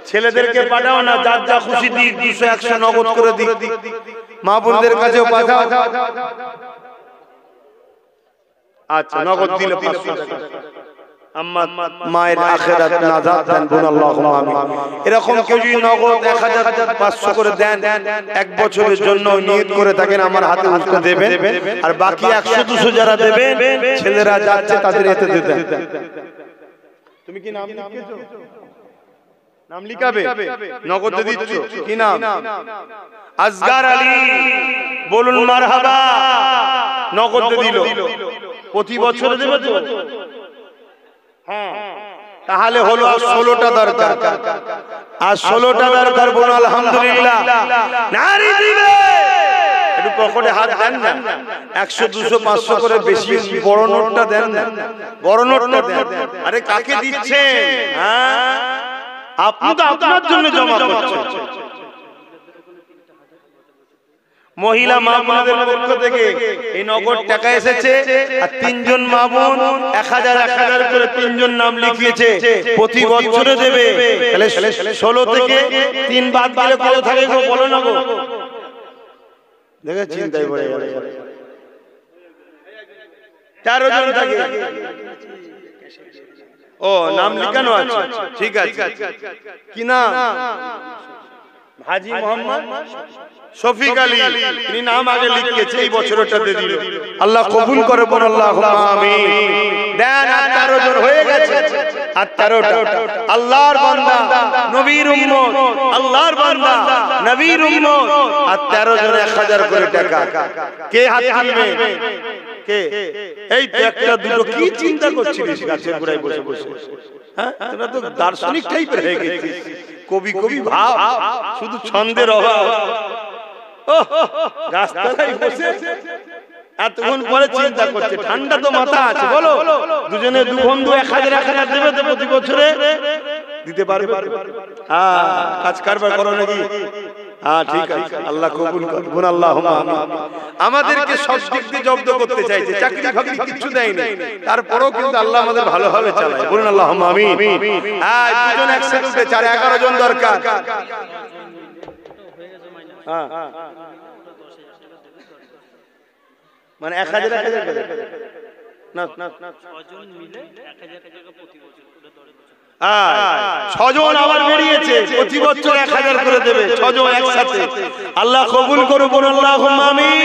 ছেলেদেরকে পাঠাও না, যার যা খুশি দিক, 200 100 নগদ করে দিক। মা বোনদের কাছেও পাঠাও। আচ্ছা নগদ দিলে 500 টাকা। আম্মা মায়ের আখিরাত নাজাত দেন, বলুন আল্লাহুম্মা আমিন। এরকম কেউ যদি নগদ 1500 করে দেন, 1 বছরের জন্য নিয়ত করে থাকেন, আমার হাতে উঠতে দেবেন। আর বাকি 100 200 যারা দেবেন, ছেলেরা যাচ্ছে তাদের এতে দেন। তুমি কি নাম লিখেছো? নাম লিখাবে, নগদ দিচ্ছ কি নাম? আসগার আলী, বলুন মারহাবা। নগদ দিল, প্রতি বছর দেবে তো? হ্যাঁ, তাহলে হলো আর 16টা দরকার। আর 16টা দরকার, বলুন আলহামদুলিল্লাহ। নারী দিবে, একটু পকেটে হাত দেন না, 100 200 500 করে বেশি বড় নোটটা দেন না, বড় নোটটা দেন। আরে কাকে দিচ্ছেন? হ্যাঁ, আপনি তো আপনার জন্য জমা করছেন। মহিলা মা বোনদের পক্ষ থেকে এই নগদ টাকা এসেছে, আর 3 জন মা বোন 1000 1000 করে 3 জন নাম লিখিয়েছে, প্রতি বছরে দেবে। তাহলে 16 থেকে 3 বাদ দিলে কত থাকে গো, বলো না গো? দেখে চিন্তাই পড়ে গেল। 13 জন থাকে। ও নাম লিখানো আছে, ঠিক আছে। কি নাম? হাজী মোহাম্মদ শফিক আলী, তিনি নাম আগে লিখিয়েছে, এই বছরটাতে দিল। আল্লাহ কবুল করে, বল আল্লাহুম্মা আমিন। দেন, আর 13 জন হয়ে গেছে। আর 13টা আল্লাহর বান্দা, নবীর উম্মত, আল্লাহর বান্দা, নবীর উম্মত। আর 13 জন 1000 করে টাকা। কে হাত তুলবে? কে? এই তো একটা দুটো কি চিন্তা করছিস গাছের গোড়ায় বসে বসে? হ্যাঁ, তোরা তো দার্শনিক টাইপের হয়ে গেছিস, কবি কবি ভাব, শুধু ছন্দের অভাব। গাছতলায় বসে এতক্ষণ পরে চিন্তা করছে, ঠান্ডা তো মাথা আছে, বলো দুজনে দু বন্ধু 1000 দেবে তো প্রতি বছরে দিতে পারবে? হ্যাঁ, কাজ কারবার করো নাকি? হ্যাঁ ঠিক আছে, আল্লাহ কবুল করুন, আল্লাহুম্মা আমিন। আমাদেরকে সব দিক দিয়ে জব্দ করতে চাইছে, চাকরি ফাকরি কিছু দেয়নি, তারপরেও কিন্তু আল্লাহ আমাদের ভালোভাবে চালায়, বলুন আল্লাহুম্মা আমিন। হ্যাঁ, দুজন একসাথে উঠে 4-11 জন দরকার। হ্যাঁ মানে 1000 করে না, 6 জন মিলে 1000 টাকা প্রতি বছর করে ধরে। 6 জন আবার বেরিয়েছে, প্রতি বছর 1000 করে দেবে, 6 জন একসাথে। আল্লাহ কবুল করুন, বলুন আল্লাহুম্মা আমিন।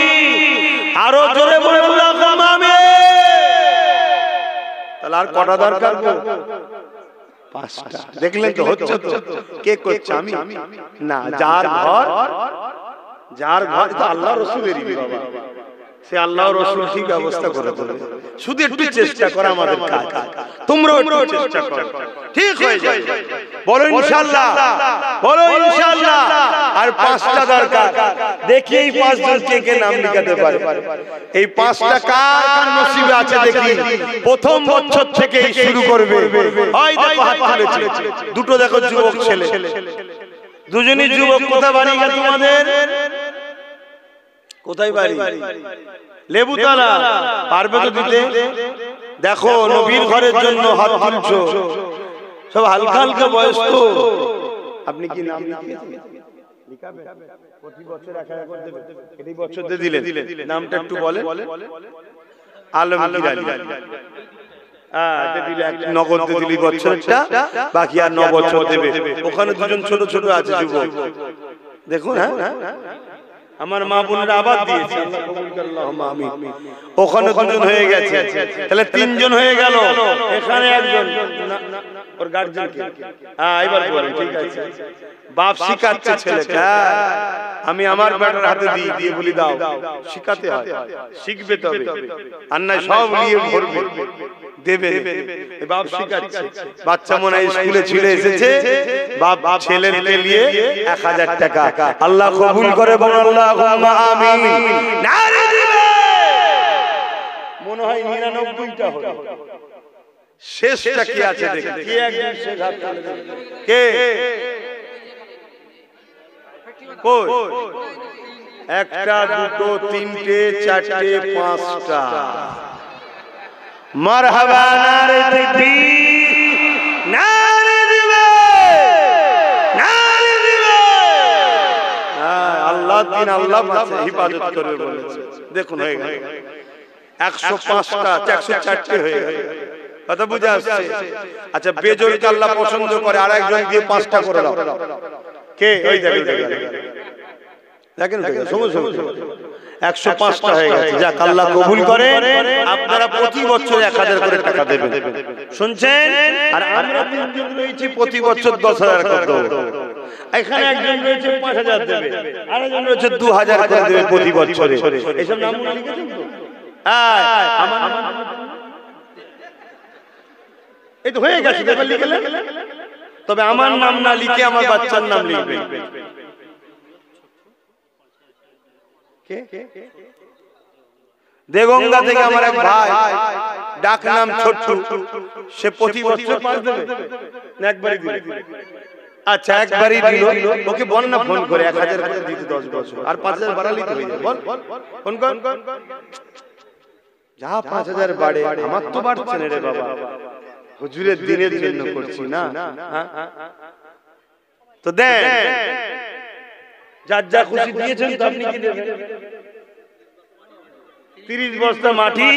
আরো জোরে বলুন আল্লাহুম্মা আমিন। তাহলে আর কটা দরকার? 5টা। দেখলেন তো, হচ্ছে তো। কে করছে? আমি না, যার ঘর তো আল্লাহ রাসূলেরই বাবা, সে আল্লাহ রাসূল ঠিক ব্যবস্থা করে দেবে। শুধু একটু চেষ্টা করা আমাদের কাজ, তোমরাও একটু চেষ্টা করো, ঠিক হয়ে যাবে। বলো ইনশাআল্লাহ, বলো ইনশাআল্লাহ। আর 5টা দরকার। দেখি এই 5 জন কে নাম লিখাতে পারে। এই 5টা কার নসিবে আছে দেখি। প্রথম বছর থেকেই শুরু করবে। হয় দেখো হাত তুলেছে, দুটো দেখো যুবক ছেলে, দুজনই যুবক। কোথায় বাড়ি গেল তোমাদের? কোথায় বাড়ি? লেবুতলা। পারবে তো দিতে? দেখো নবীর ঘরের জন্য হাত তুলছো, সব হালকা হালকা বয়স তো। আপনি কি নাম লিখাবেন? প্রতি বছর 1000 করে দেবে, এই বছর দিয়ে দিলেন, নামটা একটু বলেন। আলমগীর আলী। নগদ দিয়ে দিলি বছরটা, বাকি আর 9 বছর দেবে। ওখানে দুজন ছোট ছোট আছে যুবক, দেখুন। হ্যাঁ, আমার মা বোনেরা আবার দিয়েছে, আল্লাহ কবুল করুন, আল্লাহুম্মা আমিন। ওখানে 2 জন হয়ে গেছে, তাহলে 3 জন হয়ে গেল। এখানে একজন, ওর গার্জিয়ান কে? হ্যাঁ, এবার বলেন, ঠিক আছে। বাপ শিখাচ্ছে ছেলেকে, আমি আমার বেটার হাতে দিয়ে বলি দাও, শিখাতে হয়, শিখবে তবে, আর না সব নিয়ে ভরবে দেবে। বাপ শিখাচ্ছে, বাচ্চা মনে হয় স্কুলে ছেলে এসেছে, বাপ ছেলেকে নিয়ে 1000 টাকা। আল্লাহ কবুল করে, বলুন আল্লাহুম্মা আমিন। নারে দিবে, মনে হয় 99টা হলো, শেষটা কি আছে দেখি। কে একজন শেষ হাত তুলে দেবে? কে? কই? 1টা 2টো 3টে 4টে 5টা। মারহাবা, নারে তাকবীর, নারে দিবে, নারে দিবে। হ্যাঁ, আল্লাহ দিন আল্লাহ হিফাজত করবে বলেছে। দেখুন হয়ে গেল 105টা, 104টে হয়ে গেল। কথা বুঝে আসছে? আচ্ছা, বেজোরকে আল্লাহ পছন্দ করে, আর একজন দিয়ে 5টা করে দাও। কে? ওই দেখেন, দেখেন, সময় 105টা হয়ে গেছে। যাক, আল্লাহ কবুল করে। আপনারা প্রতি বছর 1000 করে টাকা দেবেন, শুনছেন? আর আমরা 3 জন রয়েছি, প্রতি বছর 10,000 করে দেব। এখানে একজন রয়েছে 5000 দেবে, আরেকজন রয়েছে 2000 করে দেবে প্রতি বছরে। এসব নাম লিখেছেন তো? হ্যাঁ, আমার এই তো হয়ে গেছে, এবার লিখলেন। তবে আমার নাম না লিখে আমার বাচ্চার নাম লিখবেন। দেগঙ্গা থেকে আমার এক ভাই, ডাক নাম ছোট্টু, সে প্রতি বছর 5 দেবে না একবারই দিবে? আচ্ছা, একবারই দিল। ওকে বল না ফোন করে 1000 করে দিতে 10 বছর, আর 5000 বাড়ালি তো হয়ে যাবে। বল, ফোন কর। যা 5000 বাড়ে, আমার তো বাড়ছে না রে বাবা, হুজুরের দিনের জন্য করছি না। তো দেন, যার যা খুশি দিয়েছেন তো আপনি কি দেবেন? 30 বস্তা মাটি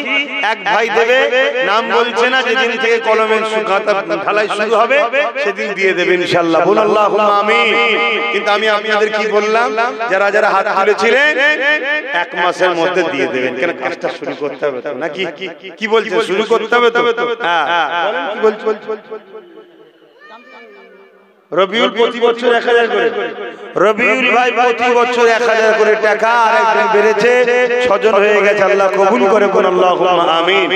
এক ভাই দেবে, নাম বলছে না, যেদিন থেকে কলমের সুখাতা ঢালাই শুরু হবে সেদিন দিয়ে দেবে ইনশাআল্লাহ। বলুন আল্লাহুম্মা আমিন। কিন্তু আমি আপনাদের কি বললাম, যারা যারা হাত তুলেছিলেন 1 মাসের মধ্যে দিয়ে দেবেন, কেন কাজটা শুরু করতে হবে তো নাকি? কি বলছেন? শুরু করতে হবে তো? হ্যাঁ, বলেন কি বলছেন? রবিউল প্রতি বছর 1000 করে, রবিউল ভাই প্রতি বছর 1000 করে টাকা, আর একজন বেড়েছে, 6 জন হয়ে গেছে। আল্লাহ কবুল করে, বলুন আল্লাহুম্মা আমিন।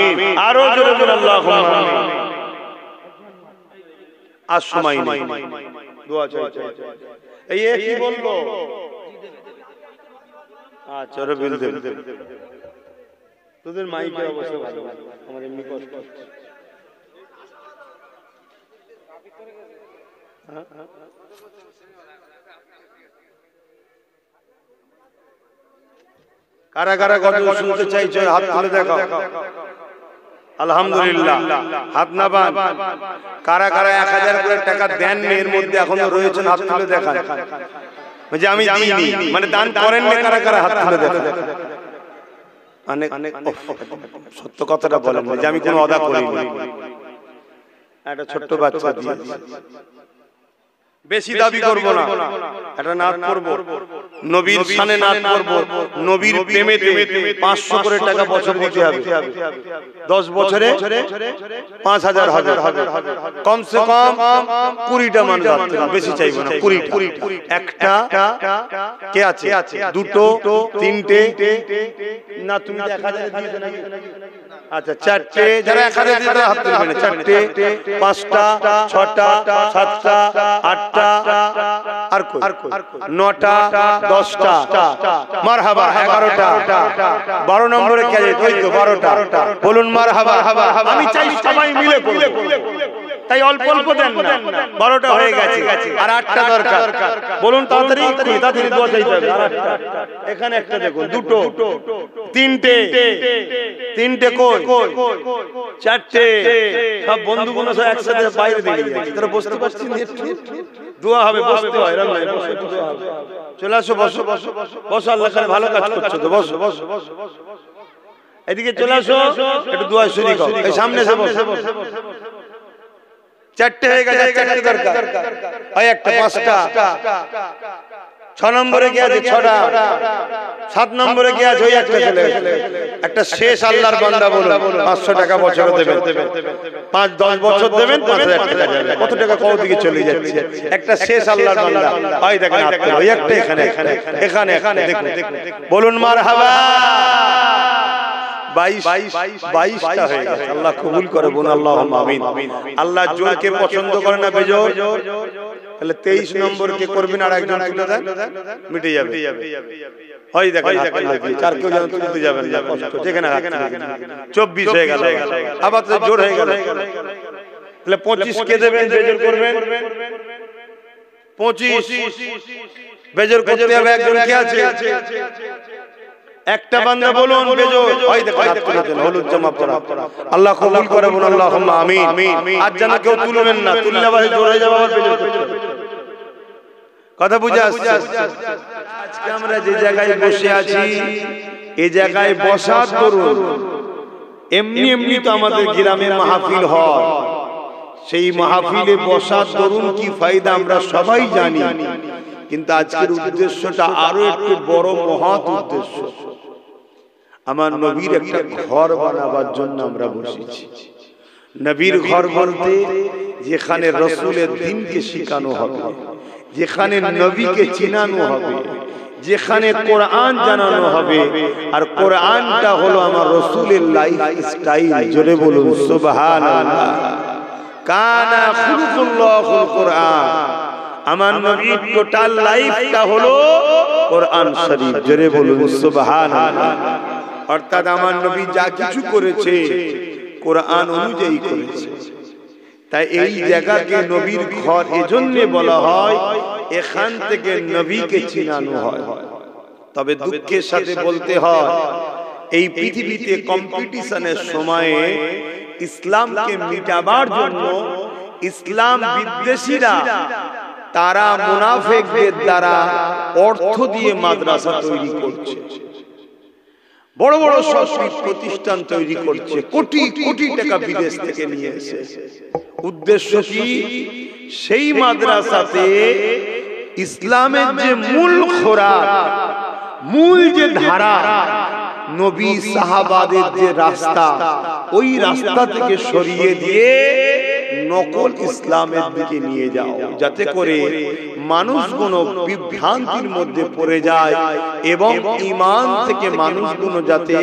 আরো জোরে বলুন আল্লাহুম্মা আমিন। আর সময় নেই, দোয়া চাই। এই কি বলবো? আচ্ছা, রবিউল দেব। তোদের মাইকের অবস্থা ভালো, আমার এমনি কষ্ট হচ্ছে। কারা কারা গজল শুনতে চাইছো হাত তুলে দেখাও। আলহামদুলিল্লাহ, হাত না বান। কারা কারা 1000 করে টাকা দেন এর মধ্যে এখনো রয়েছেন, হাত তুলে দেখান। যে আমি দিইনি মানে দান করেন না, কারা কারা হাত তুলে দেখান। মানে সত্য কথাটা বলেন যে আমি কোনো অদা করিনি, একটা ছোট্ট বাচ্চা দিয়ে বেশি দাবি করব না, একটা নাত করব, নবীর শানে নাত করব, নবীর প্রেমেতে 500 করে টাকা বছর দিতে হবে, 10 বছরে 5000 হবে, কমসে কম 20টা মানুষ আসতে হবে, বেশি চাইবো না, 20টা। একটা কে আছে, দুটো, তিনটে, না তুমি 1000 দিয়েছো নাকি? আচ্ছা, 4টে, যারা 1000 দিতে হাত তুলবে না, 4টে, 5টা, 6টা, 7টা, 8টা, আর কই 9টা, 10টা, মারহাবা, 11টা, 12 নম্বরে কে আছে? ওই তো 12টা, বলুন মারহাবা। আমি চাই সবাই মিলে করব, তাই অল্প অল্প দেন না, 12টা হয়ে গেছে, আর 8টা দরকার, বলুন তাড়াতাড়ি তাড়াতাড়ি দোয়া চাইতে হবে। আর 8টা, এখানে একটা দেখুন, দুটো, তিনটে কই, 4টে, সব বন্ধুগুলো সব একসাথে বাইরে দিয়ে যাচ্ছে, তোরা বসতে পারছিস না, একটু দোয়া হবে, বসতে হয়, এরকম নয়, বসে একটু দোয়া হবে। চলে আসো, বসো বসো বসো, আল্লাহ তাআলা ভালো কাজ করছো তো, বসো বসো বসো, এদিকে চলে আসো, একটু দোয়া শরীক হও, এই সামনে এসে বসো। 4টে হয়ে গেছে, 4টে দরকার, ওই একটা, 5টা, 6 নম্বরে কি আছে? 6টা, 7 নম্বরে কি আছে? ওই একটা চলে গেছে, একটা শেষ আল্লাহর বান্দা বলুন 500 টাকা বছর দেবেন, 5-10 বছর দেবেন, 5000 টাকা যাবে, কত টাকা কত দিকে চলে যাচ্ছে, একটা শেষ আল্লাহর বান্দা, ওই দেখেন ওই একটা, এখানে এখানে এখানে দেখুন, বলুন মারহাবা। 22টা হয়ে গেছে, আল্লাহ কবুল করে, বলুন আল্লাহুম্মা আমিন। আল্লাহ জোরকে পছন্দ করে না, বেজোর। তাহলে 23 নম্বর কে করবেন, আর একজন তুলে দেন, মিটে যাবে। হয় দেখেন, চার কেউ যেন তুলতে যাবেন না, কষ্ট, যেখানে 24 হয়ে গেল, আবার তো জোর হয়ে গেল। তাহলে 25 কে দেবেন, বেজোর করবেন, 25 বেজোর করতে হবে। একজন কে আছে? একটা বান্দা বলুন বেজোর, হয় দেখেন হাত তুলেছেন, হলুদ জামা পরা, আল্লাহ কবুল করে, বলুন আল্লাহুম্মা আমিন। আর যেন কেউ তুলবেন না, তুললে আবার জোর হয়ে যাবে, আবার বেজোর করতে হবে। কথা বুঝে আসছে? আজকে আমরা যে জায়গায় বসে আছি, এই জায়গায় বসার দরুন এমনি এমনি তো আমাদের গ্রামে মাহফিল হয়, সেই মাহফিলে বসার দরুন কি ফায়দা আমরা সবাই জানি, কিন্তু আজকের উদ্দেশ্যটা আরো একটু বড়, মহৎ উদ্দেশ্য। আমার নবীর একটা ঘর বানাবার জন্য আমরা বসেছি। নবীর ঘর বলতে যেখানে রাসূলের দ্বীনকে শেখানো হবে, যেখানে নবীকে চিনানো হবে, যেখানে কোরআন জানানো হবে, আর কোরআনটা হলো আমার রাসূলের লাইফ স্টাইল। জোরে বলুন সুবহানাল্লাহ। কানা খুলুকুল্লাহুল কোরআন, আমার নবীর টোটাল লাইফটা হলো কোরআন শরীফ। জোরে বলুন সুবহানাল্লাহ। অর্থাৎ আমার নবী যা কিছু করেছে কোরআন অনুযায়ী করেছে। তাই এই জায়গাকে নবীর ঘর এজন্য বলা হয়, এখান থেকে নবীকে চিনানো হয়। তবে দুঃখের সাথে বলতে হয়, এই পৃথিবীতে কম্পিটিশনের সময়ে ইসলামকে মিটাবার জন্য ইসলাম বিদ্বেষীরা তারা মুনাফিকদের দ্বারা অর্থ দিয়ে মাদ্রাসা তৈরি করছে, বড় বড় সংস্কৃত প্রতিষ্ঠান তৈরি করছে, কোটি কোটি টাকা বিদেশ থেকে নিয়ে এসে। উদ্দেশ্য কি? সেই মাদ্রাসাতে ইসলামের যে মূল খোরাক, মূল যে ধারা, নবী সাহাবাদের যে রাস্তা, ওই রাস্তা থেকে সরিয়ে দিয়ে নকল ইসলামের দিকে নিয়ে যাও, যাতে করে মানুষগুলো বিভ্রান্তির মধ্যে পড়ে যায় এবং ঈমান থেকে মানুষগুলো যাতে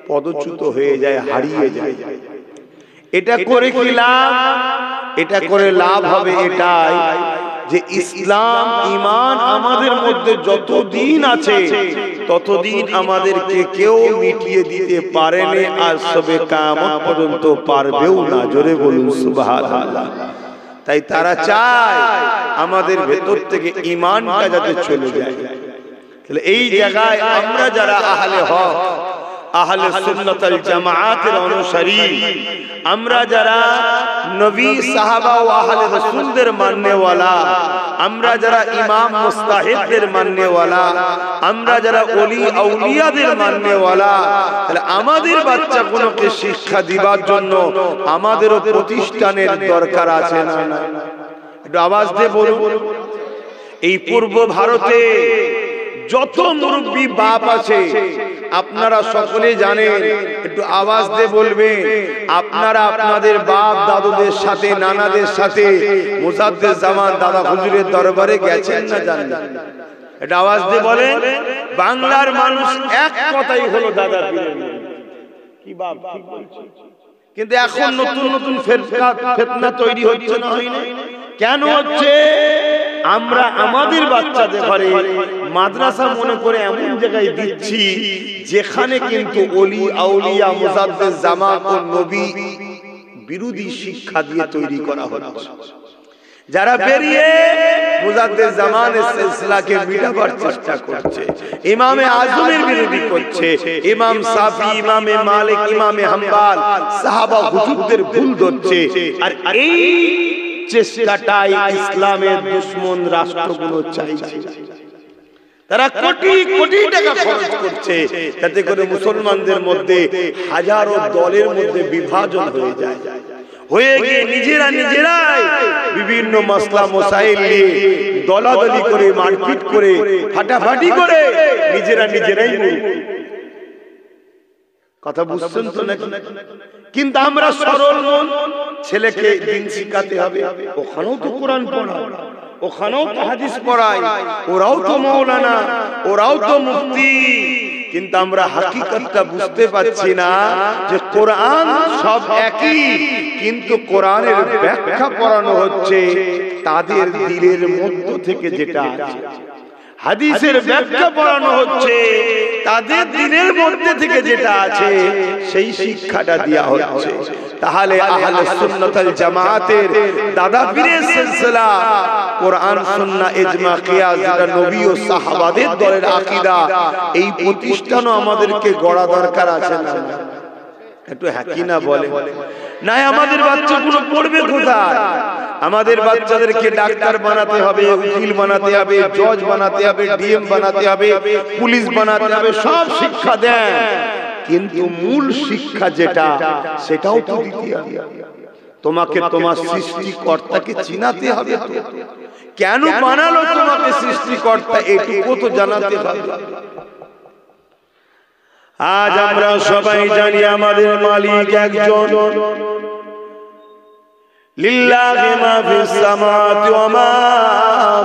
পদচ্যুত হয়ে যায়, হারিয়ে যায়। এটা করে কি লাভ? এটা করে লাভ হবে এটাই যে ইসলাম ঈমান আমাদের মধ্যে যতদিন আছে ততদিন আমাদেরকে কেউ মিটিয়ে দিতে পারেনি, আর সবে কিয়ামত পর্যন্ত পারবেও না। জোরে বলুন সুবহানাল্লাহ। তাই তারা চায় আমাদের ভেতর থেকে ঈমানটা যাতে চলে যায়। তাহলে এই জায়গায় আমরা যারা আহলে হক, আহলে সুন্নাত ওয়াল জামাআতের অনুসারী, আমরা যারা নবী সাহাবা ও আহলে রাসূলদের মাননেওয়ালা, আমরা যারা ইমাম মুস্তাহিদদের মাননেওয়ালা, আমরা যারা ওলি আউলিয়াদের মাননেওয়ালা, তাহলে আমাদের বাচ্চাগুলোকে শিক্ষা দিবার জন্য আমাদেরও প্রতিষ্ঠানের দরকার আছে না? একটু আওয়াজ দিয়ে বলুন। এই পূর্ব ভারতে যত মুরব্বী বাপ আছে আপনারা সকলে জানেন, একটু আওয়াজ দিয়ে বলবেন, আপনারা আপনাদের বাপ দাদুদের সাথে, নানাদের সাথে মুজাদ্দিদ জামান দাদা হুজুরের দরবারে গেছেন না জানেন? এটা আওয়াজ দিয়ে বলেন। বাংলার মানুষ এক কথাই হলো দাদা পীরের কি বাপ, ঠিক বলছি। কিন্তু এখন নতুন নতুন ফিতনা তৈরি হচ্ছে না, হয় না? কেন হচ্ছে? আমরা আমাদের বাচ্চাদের ঘরে মাদ্রাসা মনে করে এমন জায়গায় দিচ্ছি যেখানে কিন্তু ওলি আউলিয়া মুজাদ্দিদ জামান ও নবী বিরোধী শিক্ষা দিয়ে তৈরি করা হচ্ছে। যারা বেরিয়ে মুজাদ্দিদ জামানের সিলসিলাকে মিটাবার চেষ্টা করছে, ইমামে আজমের বিরোধী করছে, ইমাম শাফি, ইমামে মালিক, ইমামে হাম্বল, সাহাবা হুজুরদের ভুল ধরছে। আর এই চেষ্টাটাই ইসলামের দুশমন রাষ্ট্রগুলো চাইছে। তারা কোটি কোটি টাকা খরচ করছে যাতে করে মুসলমানদের মধ্যে হাজারো দলের মধ্যে বিভাজন হয়ে যায়, হয়ে গিয়ে নিজেরাই বিভিন্ন মাসলা মাসাইল নিয়ে দলাদলি করে, মারপিট করে, ফাটাফাটি করে নিজেরাই কথা বুঝছেন তো নাকি? কিন্তু আমরা সরল মন, ছেলেকে দিন শিখাতে হবে, ওখানেও তো কোরআন পড়ায়, ওখানেও তো হাদিস পড়ায়, ওরাও তো মাওলানা, ওরাও তো মুফতি। কিন্তু আমরা হাকিকতটা বুঝতে পারছি না যে কোরআন সব একই, কিন্তু কোরআনের ব্যাখ্যা পড়ানো হচ্ছে তাদের দিলের মধ্য থেকে যেটা আছে। হাদিসের ব্যাখ্যা পড়ানো হচ্ছে তাদের দিনের মধ্যে থেকে যেটা আছে, সেই শিক্ষাটা দেয়া হচ্ছে। তাহলে আহলে সুন্নাত ওয়াল জামাতের দাদা পীরের সিলসিলা, কোরআন সুন্নাহ ইজমা কিয়াস, যেটা নবী ও সাহাবাদের দলের আকীদা, এই প্রতিষ্ঠানও আমাদেরকে গড়া দরকার আছে না? একটু হ্যাঁ কি না বলে না? আমাদের বাচ্চাগুলো পড়বে কোথায়? আমাদের বাচ্চাদেরকে ডাক্তার বানাতে হবে, উকিল বানাতে হবে, জজ বানাতে হবে, ডিএম বানাতে হবে, পুলিশ বানাতে হবে, সব শিক্ষা দেন, কিন্তু মূল শিক্ষা যেটা সেটাও তো দিতে হবে। তোমাকে তোমার সৃষ্টিকর্তাকে চিনাতে হবে। তো কেন বানালো তোমাকে সৃষ্টিকর্তা, এটুকু তো জানাতে হবে। আজ আমরা সবাই জানি আমাদের মালিক একজন, লিল্লাহি মা ফিস সামাওয়াতি ওয়া মা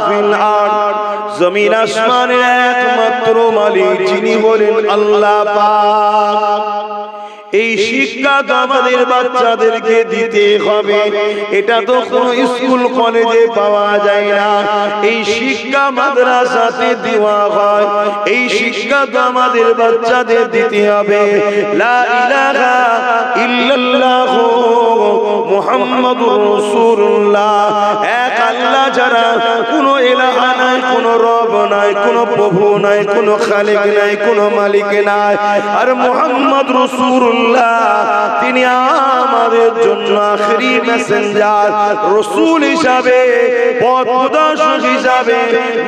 ফিল আরদ, জমিন আসমানের একমাত্র মালিক যিনি হলেন আল্লাহ পাক। এই শিক্ষা তো আমাদের বাচ্চাদেরকে দিতে হবে। এটা তো কোনো স্কুল কলেজে পাওয়া যায় না, এই শিক্ষা মাদ্রাসাতে দেওয়া হয়। এই শিক্ষা তো আমাদের বাচ্চাদের দিতে হবে। লা ইলাহা ইল্লাল্লাহ মুহাম্মাদুর রাসূলুল্লাহ, এক আল্লাহ ছাড়া কোনো ইলাহা নাই, কোনো রব নাই, কোনো প্রভু নাই, কোনো খালিক নাই, কোনো মালিক নাই। আর মুহাম্মদ রাসূলুল্লাহ তিনি আমাদের জন্য আখেরি মেসেঞ্জার, রাসূল হিসাবে, পথ প্রদর্শক হিসাবে,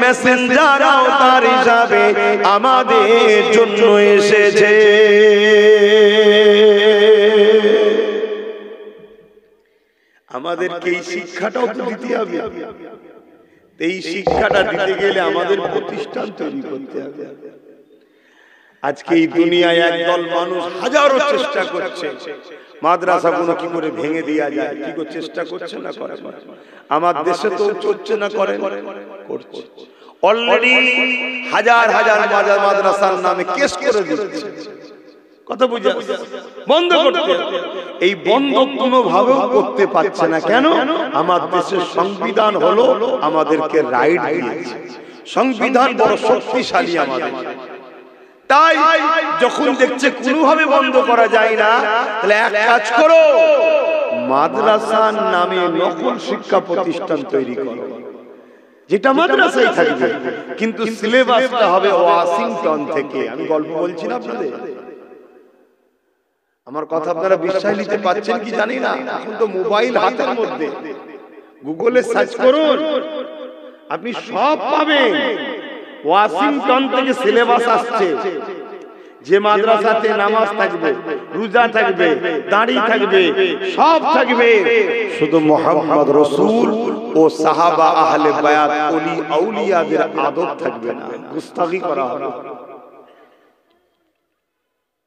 মেসেঞ্জার আওতার হিসাবে আমাদের জন্য এসেছে। আমাদেরকে এই শিক্ষাটাও তো দিতে হবে। এই শিক্ষাটা দিতে গেলে আমাদের প্রতিষ্ঠান তৈরি করতে হবে। আজকে এই দুনিয়ায় একদল মানুষ হাজারো চেষ্টা করছে মাদ্রাসাগুলো কি করে ভেঙে দেওয়া যায়, কি করে চেষ্টা করছে না করে। আমার দেশে তো চলছে না, করে করছে। অলরেডি হাজার হাজার মাদ্রাসার নামে কেস করে দিচ্ছে। কথা বুঝা বন্ধ করতে, এই বন্ধ কোনোভাবেও করতে পারছে না। কেন? আমার দেশের সংবিধান হলো আমাদেরকে রাইট দিয়েছে। সংবিধান বড় শক্তিশালী আমাদের। তাই যখন দেখছে কোনোভাবে বন্ধ করা যায় না, তাহলে এক কাজ করো, মাদ্রাসার নামে নকল শিক্ষা প্রতিষ্ঠান তৈরি করো, যেটা মাদ্রাসায় থাকবে কিন্তু সিলেবাসটা হবে ওয়াশিংটন থেকে। আমি গল্প বলছি না আপনাদের, আমার কথা আপনারা বিশ্বাস নিতে পারছেন কি জানি না। এখন তো মোবাইল হাতের মধ্যে, গুগলে সার্চ করুন, আপনি সব পাবেন। ওয়াশিংটন থেকে সিলেবাস আসছে, যে মাদ্রাসাতে নামাজ থাকবে, রোজা থাকবে, দাড়ি থাকবে, সব থাকবে, শুধু মুহাম্মদ রাসূল ও সাহাবা আহলে বায়াত ওলি আউলিয়াদের আদব থাকবে না, গুস্তাখি করা হবে।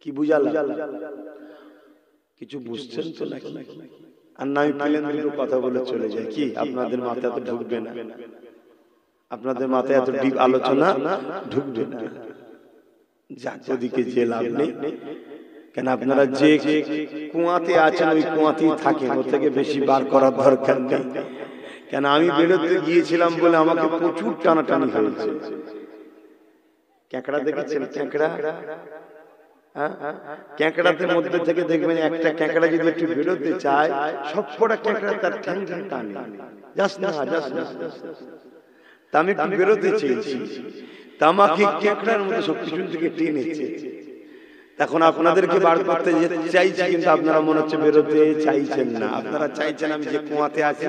কি বুঝালাম? কিছু বুঝছেন তো নাকি? আর নাই প্লেন দুটো কথা বলে চলে যায়, কি আপনাদের মাথায় তো ঢুকবে না, আপনাদের মাথায় এত ডিপ আলোচনা ঢুকবে না। যাক, ওদিকে যে লাভ নেই, কেন আপনারা যে কুয়াতে আছেন ওই কুয়াতেই থাকেন, ওর থেকে বেশি বার করার দরকার নেই। কেন আমি বেরোতে গিয়েছিলাম বলে আমাকে প্রচুর টানাটানি হয়েছে। ক্যাঁকড়া দেখেছেন? ক্যাঁকড়া, ক্যাঁকড়াদের মধ্যে থেকে দেখবেন একটা ক্যাঁকড়া যদি একটু বেরোতে চায়, সবকটা ক্যাঁকড়া তার ঠ্যাং ঠ্যাং টানে, যাস না যাস না। তা আমি একটু বেরোতে চেয়েছি, তা আমাকে ক্যাঁকড়ার মধ্যে সবকিছু থেকে টেনেছে। এখন আপনাদেরকে বার করতে চাইছি, কিন্তু আপনারা মনে হচ্ছে বেরোতে চাইছেন না। আপনারা চাইছেন আমি যে কুয়াতে আছি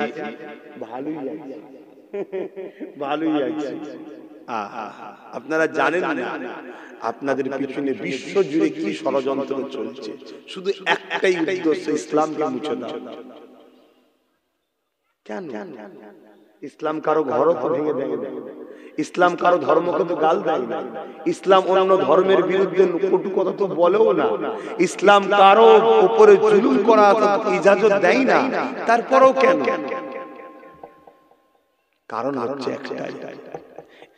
ভালোই আছি, ভালোই আছি। আপনারা জানেন না আপনাদের পিছনে বিশ্ব জুড়ে কি ষড়যন্ত্র চলছে, শুধু একটাই উদ্দেশ্য, ইসলামকে মুছে দাও। কেন? ইসলাম কারো ঘরও তো ভেঙে দেয় না, ইসলাম কারো ধর্মকে তো গাল দেয় না, ইসলাম অন্য ধর্মের বিরুদ্ধে কটু কথা তো বলেও না, ইসলাম কারো উপরে জুলুম করা তো ইজাজত দেয় না। তারপরেও কেন? কারণ হচ্ছে একটাই,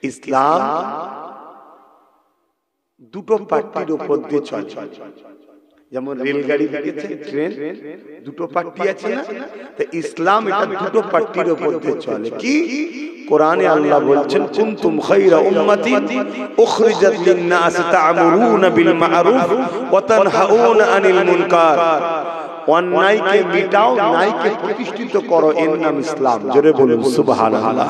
ইসলাম দুটো পাট্টির উপর দিয়ে চলে। যেমন রেলগাড়ি দেখেছে, ট্রেন, দুটো পাট্টি আছে না? তো ইসলাম এটা দুটো পাট্টির উপর দিয়ে চলে। কি? কোরআনে আল্লাহ বলছেন, কুনতুম খায়রা উম্মাতিন উখরিজাত লিন-নাস তা'মুরুনা বিল মা'রুফ ওয়া তানহাউনা আনিল মুনকার। অন্যায়কে মিটাও, ন্যায়কে প্রতিষ্ঠিত করো, এর নাম ইসলাম। জোরে বলুন সুবহানাল্লাহ।